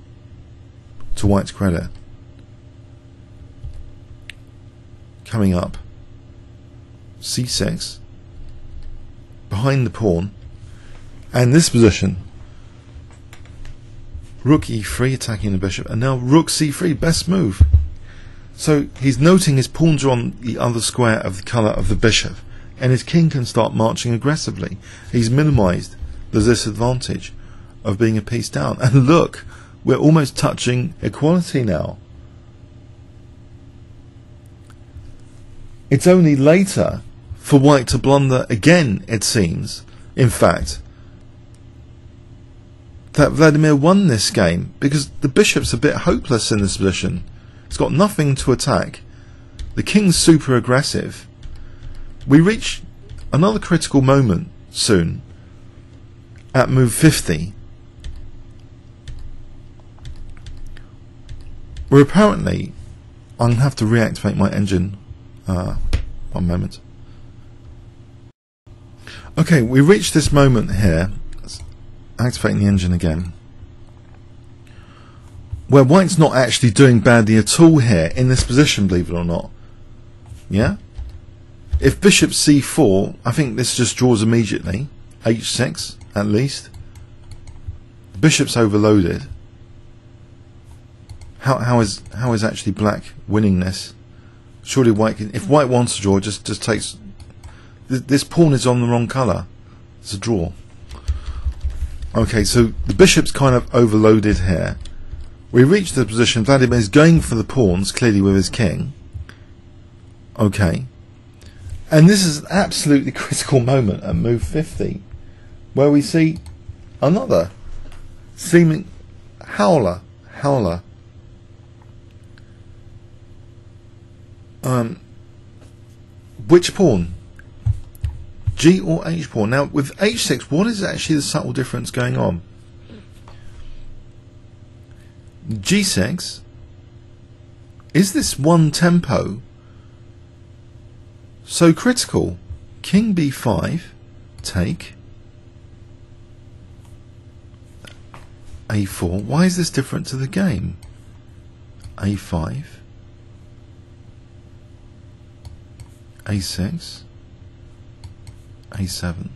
to White's credit. Coming up, c6, behind the pawn, and this position, rook e3 attacking the bishop, and now rook c3, best move. So he's noting his pawns are on the other square of the colour of the bishop, and his king can start marching aggressively. He's minimised the disadvantage of being a piece down. And look, we're almost touching equality now. It's only later for White to blunder again, it seems, in fact, that Vladimir won this game, because the bishop's a bit hopeless in this position. It's got nothing to attack. The king's super aggressive. We reach another critical moment soon at move 50, where apparently I'm going to have to reactivate my engine. One moment. Okay, we reach this moment here. Let's activating the engine again, where White's not actually doing badly at all here in this position, believe it or not. Yeah? If bishop c4, I think this just draws immediately. h6, at least. The bishop's overloaded. How is actually Black winning this? Surely White can, if White wants to draw, just takes... This pawn is on the wrong colour. It's a draw. Okay, so the bishop's kind of overloaded here. We reach the position, Vladimir is going for the pawns, clearly with his king. Okay. And this is an absolutely critical moment at move 50, where we see another seeming howler. Which pawn? G or H pawn? Now, with H6, what is actually the subtle difference going on? G6, is this one tempo so critical? King B5, take. a4. Why is this different to the game? a5, a6, a7.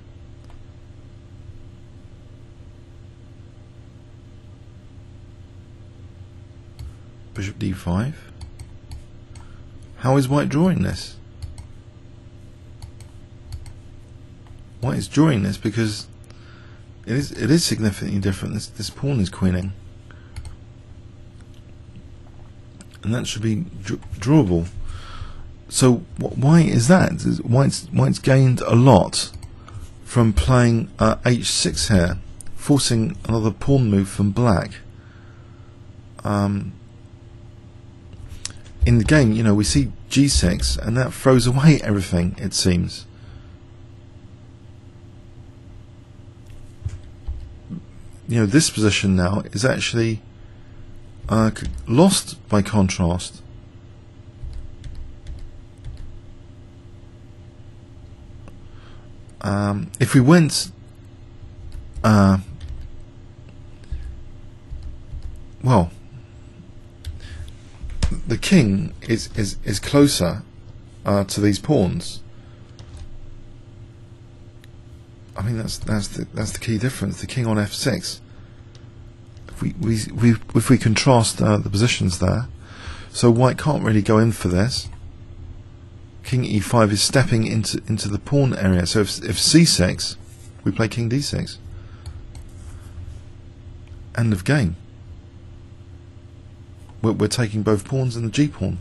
Bishop d5. How is white drawing this? White is drawing this because it is significantly different. This pawn is queening, and that should be drawable. So why is that? White's gained a lot from playing h6 here, forcing another pawn move from black. In the game, you know, we see g6, and that throws away everything, it seems. You know, this position now is actually lost by contrast. If we went well, the king is closer to these pawns. I mean, that's the key difference. The king on f6. If we contrast the positions there, so white can't really go in for this. King e5 is stepping into the pawn area. So if c6, we play king d6. End of game. We're taking both pawns and the g pawn.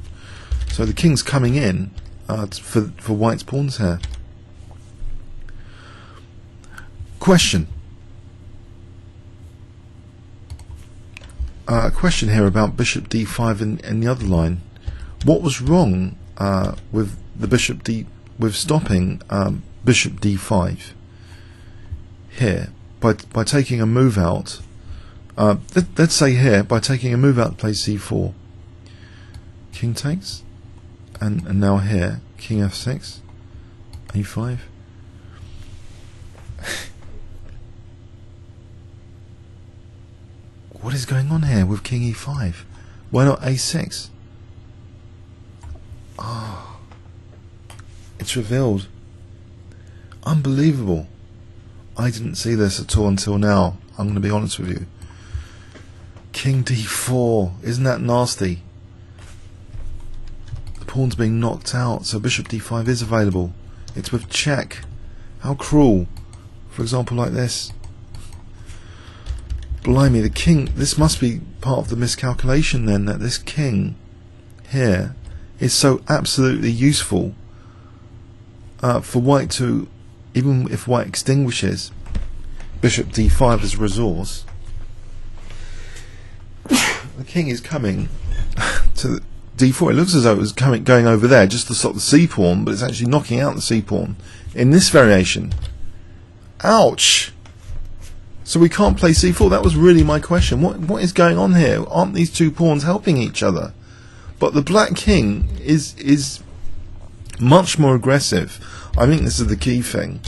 So the king's coming in for white's pawns here. Question. A question here about bishop d5 in the other line. What was wrong with the with stopping bishop d5 here by taking a move out? Let's say here by taking a move out to play c4. King takes, and now here king f6, a5. What is going on here with king e5? Why not a6? Ah, it's revealed. Unbelievable. I didn't see this at all until now. I'm going to be honest with you. King d4. Isn't that nasty? The pawn's being knocked out, so bishop d5 is available. It's with check. How cruel. For example, like this. Blimey, the king, this must be part of the miscalculation then, that this king here is so absolutely useful for white to, even if white extinguishes bishop d5 as a resource, the king is coming to d4. It looks as though it was going over there just to stop the c pawn, but it's actually knocking out the c pawn in this variation. Ouch! So we can't play c4. That was really my question. What is going on here? Aren't these two pawns helping each other? But the black king is much more aggressive. I think this is the key thing.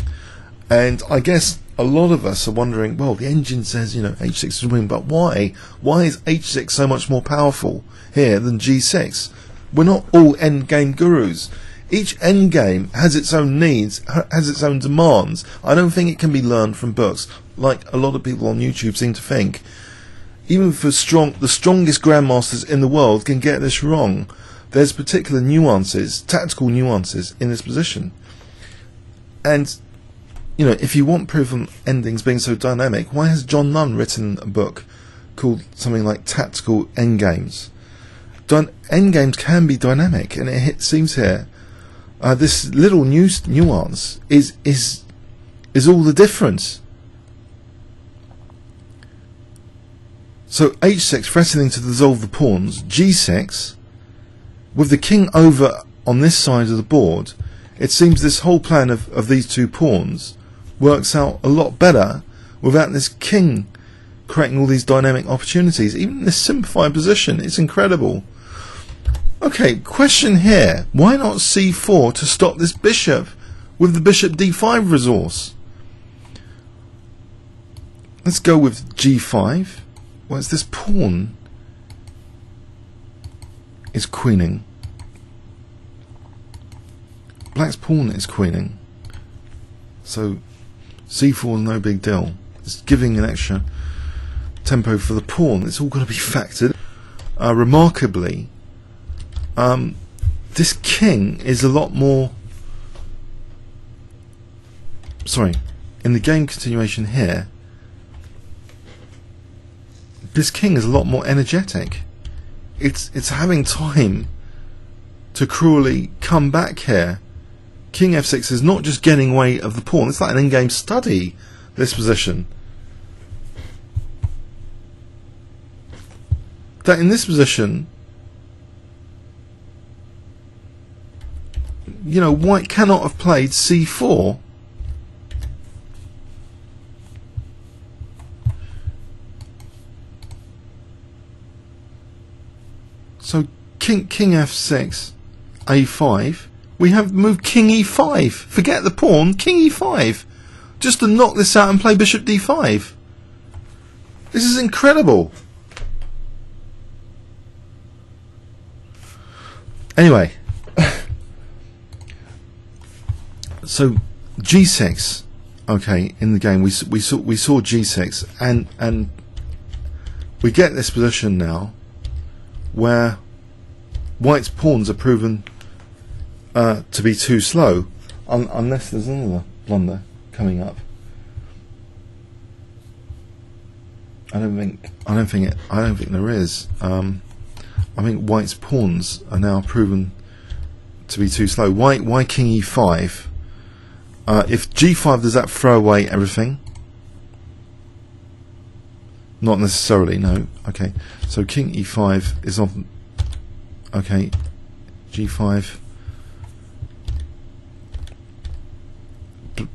And I guess a lot of us are wondering, well, the engine says, you know, h6 is winning, but why? Why is h6 so much more powerful here than g6? We're not all endgame gurus. Each endgame has its own needs, has its own demands. I don't think it can be learned from books, like a lot of people on YouTube seem to think. Even for the strongest grandmasters in the world can get this wrong. There's particular nuances, tactical nuances in this position. And, you know, if you want proof of endings being so dynamic, why has John Nunn written a book called something like Tactical Endgames? Endgames can be dynamic, and it seems here this little nuance is all the difference. So h6 threatening to dissolve the pawns, g6 with the king over on this side of the board. It seems this whole plan of these two pawns works out a lot better without this king creating all these dynamic opportunities. Even in this simplified position, it's incredible. Okay, question here. Why not c4 to stop this bishop with the bishop d5 resource? Let's go with g5. Well, it's this pawn is queening. Black's pawn is queening. So c4 is no big deal. It's giving an extra tempo for the pawn. It's all got to be factored. Remarkably, this king is a lot more... Sorry, in the game continuation here, this king is a lot more energetic. It's having time to cruelly come back here. King f6 is not just getting away of the pawn. It's like an in-game study, this position. That in this position, you know, white cannot have played c4. So king f6, a5. We have moved king e5. Forget the pawn, king e5. Just to knock this out and play bishop d5. This is incredible. Anyway, so g6. Okay, in the game we saw g6, and we get this position now where white's pawns are proven to be too slow, unless there's another blunder coming up. I don't think there is. I think white's pawns are now proven to be too slow. Why king e5? If g5, does that throw away everything? Not necessarily, no. Okay, so king e5 is on. Okay, g5.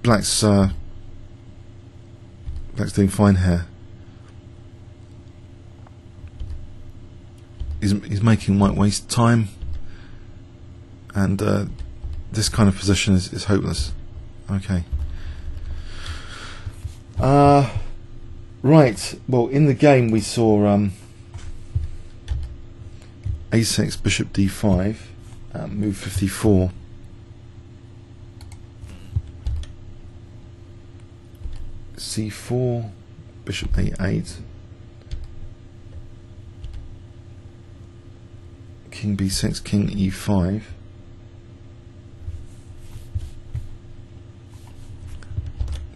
Black's doing fine here. He's making white waste time, and this kind of position is hopeless. Okay. Right. Well, in the game we saw a6, bishop d5, move 54. c4, bishop a8. King b6, king e5.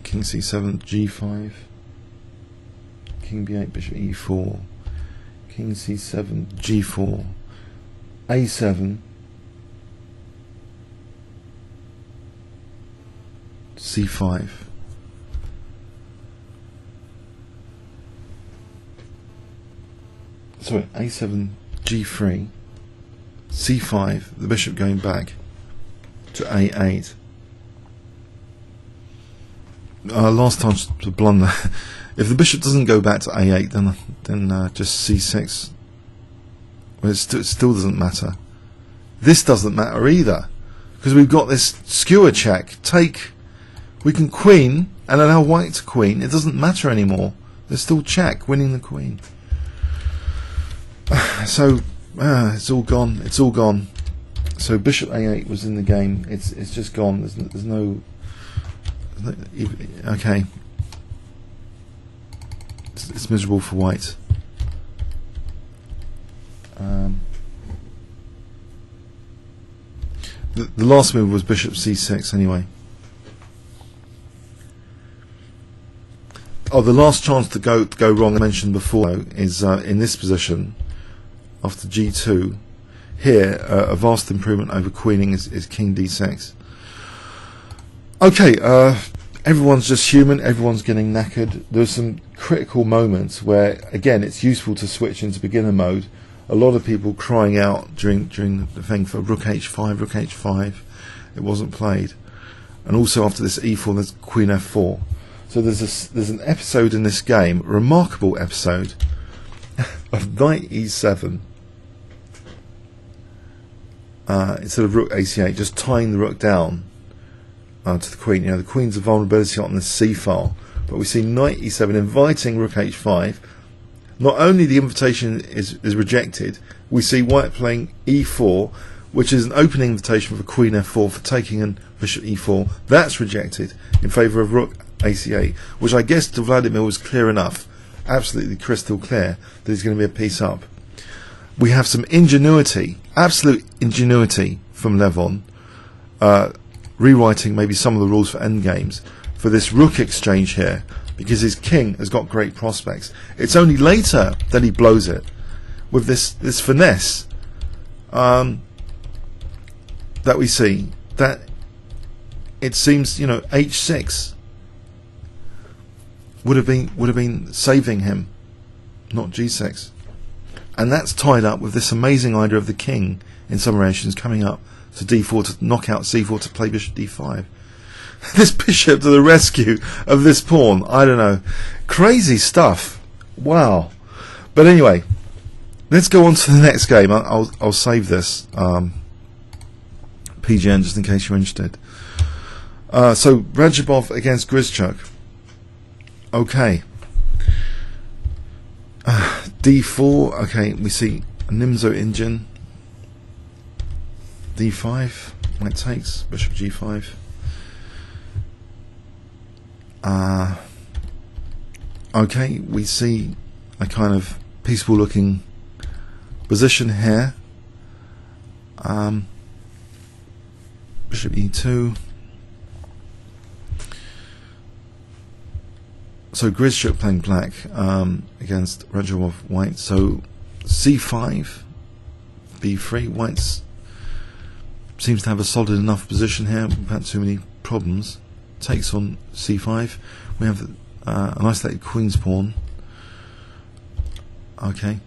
King c7, g5. King b8, bishop e4. King c7, g4. a7. c5. Sorry, a7, g3. c5, the bishop going back to a8. Last time to blunder. If the bishop doesn't go back to a8, then just c6. Well, it still doesn't matter. This doesn't matter either, because we've got this skewer check. We can queen and allow white to queen. It doesn't matter anymore. There's still check, winning the queen. So it's all gone. It's all gone. So bishop a8 was in the game. It's just gone. There's no. Okay. It's miserable for white. The last move was bishop c6 anyway. Oh, the last chance to go wrong I mentioned before is in this position after g2. Here, a vast improvement over queening is king d6. Okay, everyone's just human, everyone's getting knackered. There's some critical moments where, again, it's useful to switch into beginner mode. A lot of people crying out during the thing for rook h5, rook h5. It wasn't played. And also after this e4, there's queen f4. So there's an episode in this game, a remarkable episode, of knight e7. Instead of rook ac8, just tying the rook down to the queen. You know, the queen's a vulnerability on the c file, but we see knight e7 inviting rook h5. not only the invitation is rejected, we see white playing e4, which is an open invitation for queen f4 for taking and bishop e4. That's rejected in favour of rook ac8, which I guess to Vladimir was clear enough, absolutely crystal clear, that he's going to be a piece up. We have some ingenuity, absolute ingenuity from Levon, rewriting maybe some of the rules for endgames for this rook exchange here, because his king has got great prospects. It's only later that he blows it with this finesse that we see, that it seems, you know, h6 would have been saving him, not g6. And that's tied up with this amazing idea of the king in some variations coming up to d4 to knock out c4 to play bishop d5. This bishop to the rescue of this pawn. I don't know. Crazy stuff. Wow. But anyway, let's go on to the next game. I'll save this PGN just in case you're interested. So Rajabov against Grischuk. Okay. d4. Okay, we see a Nimzo engine. d5. White takes. Bishop g5. Okay, we see a kind of peaceful looking position here. Bishop e2. So Grischuk playing black against Rajabov white. So c5, b3. White seems to have a solid enough position here without too many problems. Takes on c5. We have an isolated queen's pawn. Okay.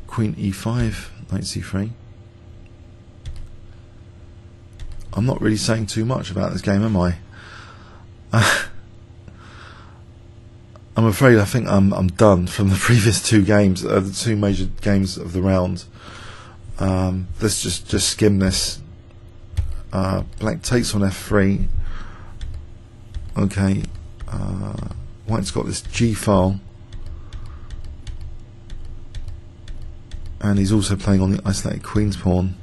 Queen e5, knight c3. I'm not really saying too much about this game, am I? I'm afraid I think I'm done from the previous two games, the two major games of the round. Let's just skim this. Black takes on f3. Okay. White's got this g file, and he's also playing on the isolated queen's pawn.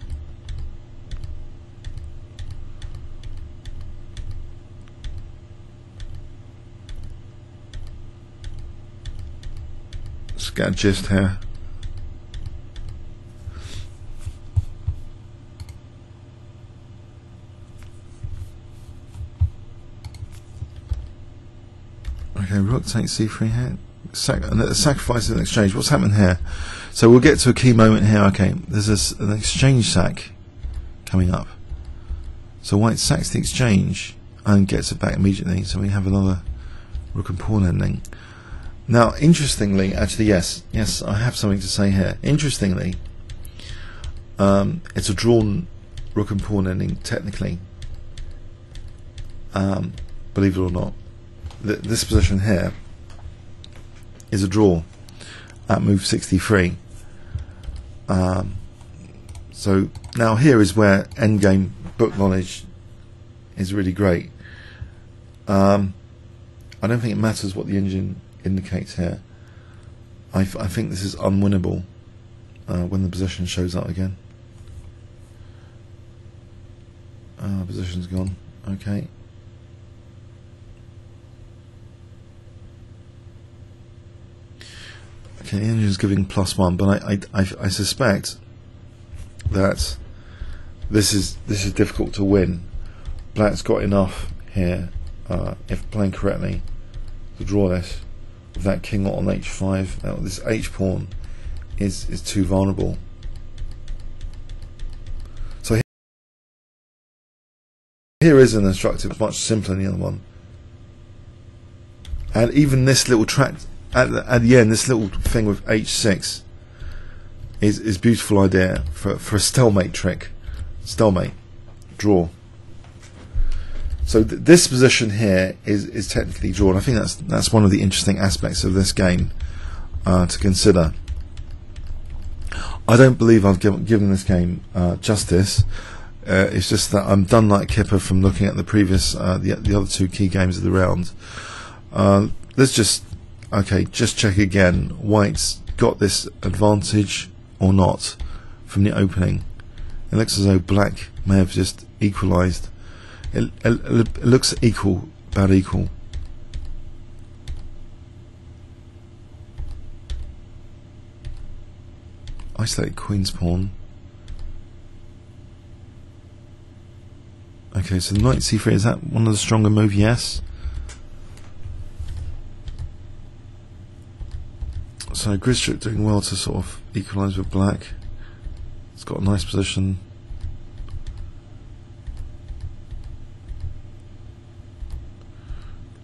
Let's get a gist here. Okay, rook takes c3 here. Sacrifice and exchange. What's happened here? So we'll get to a key moment here. Okay, there's an exchange sack coming up. So white sacks the exchange and gets it back immediately. So we have another rook and pawn ending. Now, interestingly, actually, yes, I have something to say here. Interestingly, it's a drawn rook and pawn ending technically. Believe it or not. This position here is a draw at move 63. So now here is where endgame book knowledge is really great. I don't think it matters what the engine indicates here. I think this is unwinnable when the position shows up again. Position's gone. Okay. Okay, the engine is giving +1, but I suspect that this is difficult to win. Black's got enough here, if playing correctly, to draw this with that king on h5. Now this h pawn is too vulnerable. So here is an instructive, much simpler than the other one. And even this little track at the end, this little thing with h6 is a beautiful idea for a stalemate trick. Stalemate, draw. So this position here is technically drawn. I think that's one of the interesting aspects of this game to consider. I don't believe I've given this game justice. It's just that I'm done like Kipper from looking at the previous the other two key games of the round. Let's just Okay, just check again. White's got this advantage or not from the opening. It looks as though black may have just equalised. It looks equal, about equal. Isolate queen's pawn. Okay, so knight c3, is that one of the stronger moves? Yes. So Grischuk doing well to sort of equalise with black. It's got a nice position.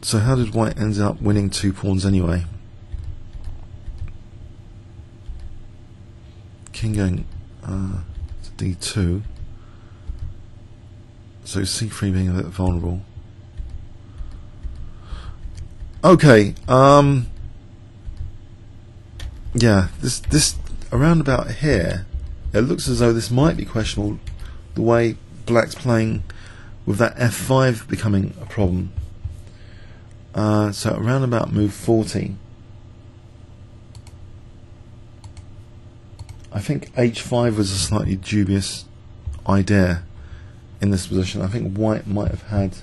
So how did white end up winning 2 pawns anyway? King going to d2. So c3 being a bit vulnerable. Okay, yeah, this around about here, it looks as though this might be questionable, the way black's playing with that f5 becoming a problem. So around about move 40, I think h5 was a slightly dubious idea in this position. I think white might have had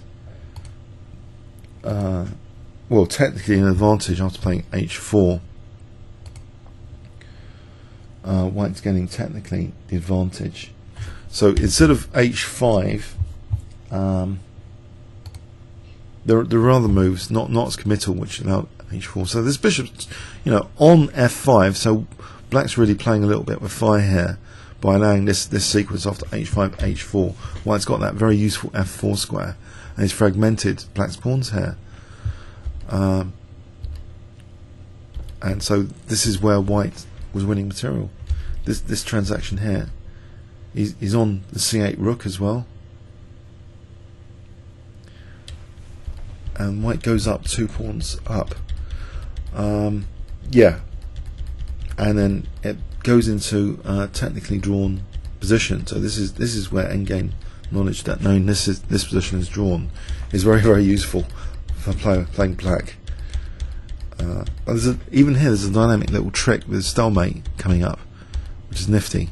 well, technically an advantage after playing h4. White's getting technically the advantage. So instead of h5, there are other moves, not as committal, which allow h4. So this bishop's, on f5. So black's really playing a little bit with fire here by allowing this sequence after h5, h4. White's got that very useful f4 square, and he's fragmented black's pawns here. And so this is where white was winning material. This transaction here, he's on the c8 rook as well, and white goes up 2 pawns up. Yeah, and then it goes into technically drawn position. So this is where endgame knowledge, that knowing this position is drawn, is very, very useful for playing black. Even here there's a dynamic little trick with stalemate coming up, which is nifty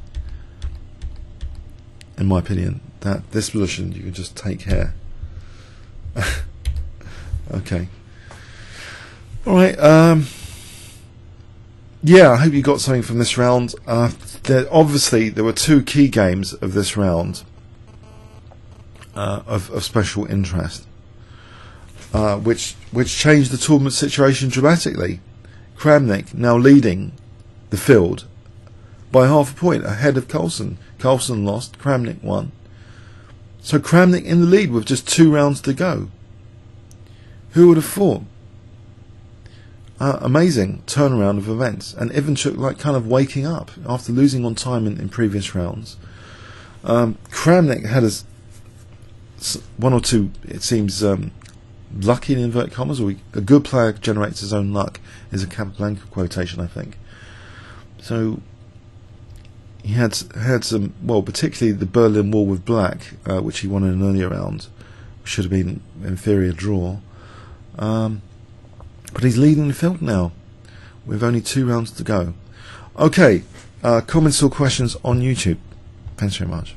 in my opinion, that this position you can just take here. Okay, alright, yeah, I hope you got something from this round. Obviously there were 2 key games of this round of special interest, which changed the tournament situation dramatically. Kramnik now leading the field by half a point ahead of Carlsen. Carlsen lost, Kramnik won. So Kramnik in the lead with just 2 rounds to go. Who would have thought? Amazing turnaround of events, and Ivanchuk like kind of waking up after losing on time in previous rounds. Kramnik had one or two, it seems, lucky in inverted commas, or a good player generates his own luck, is a Capablanca quotation, I think. So he had some, well, particularly the Berlin Wall with black, which he won in an earlier round, which should have been an inferior draw. But he's leading the field now with only 2 rounds to go. Okay, comments or questions on YouTube. Thanks very much.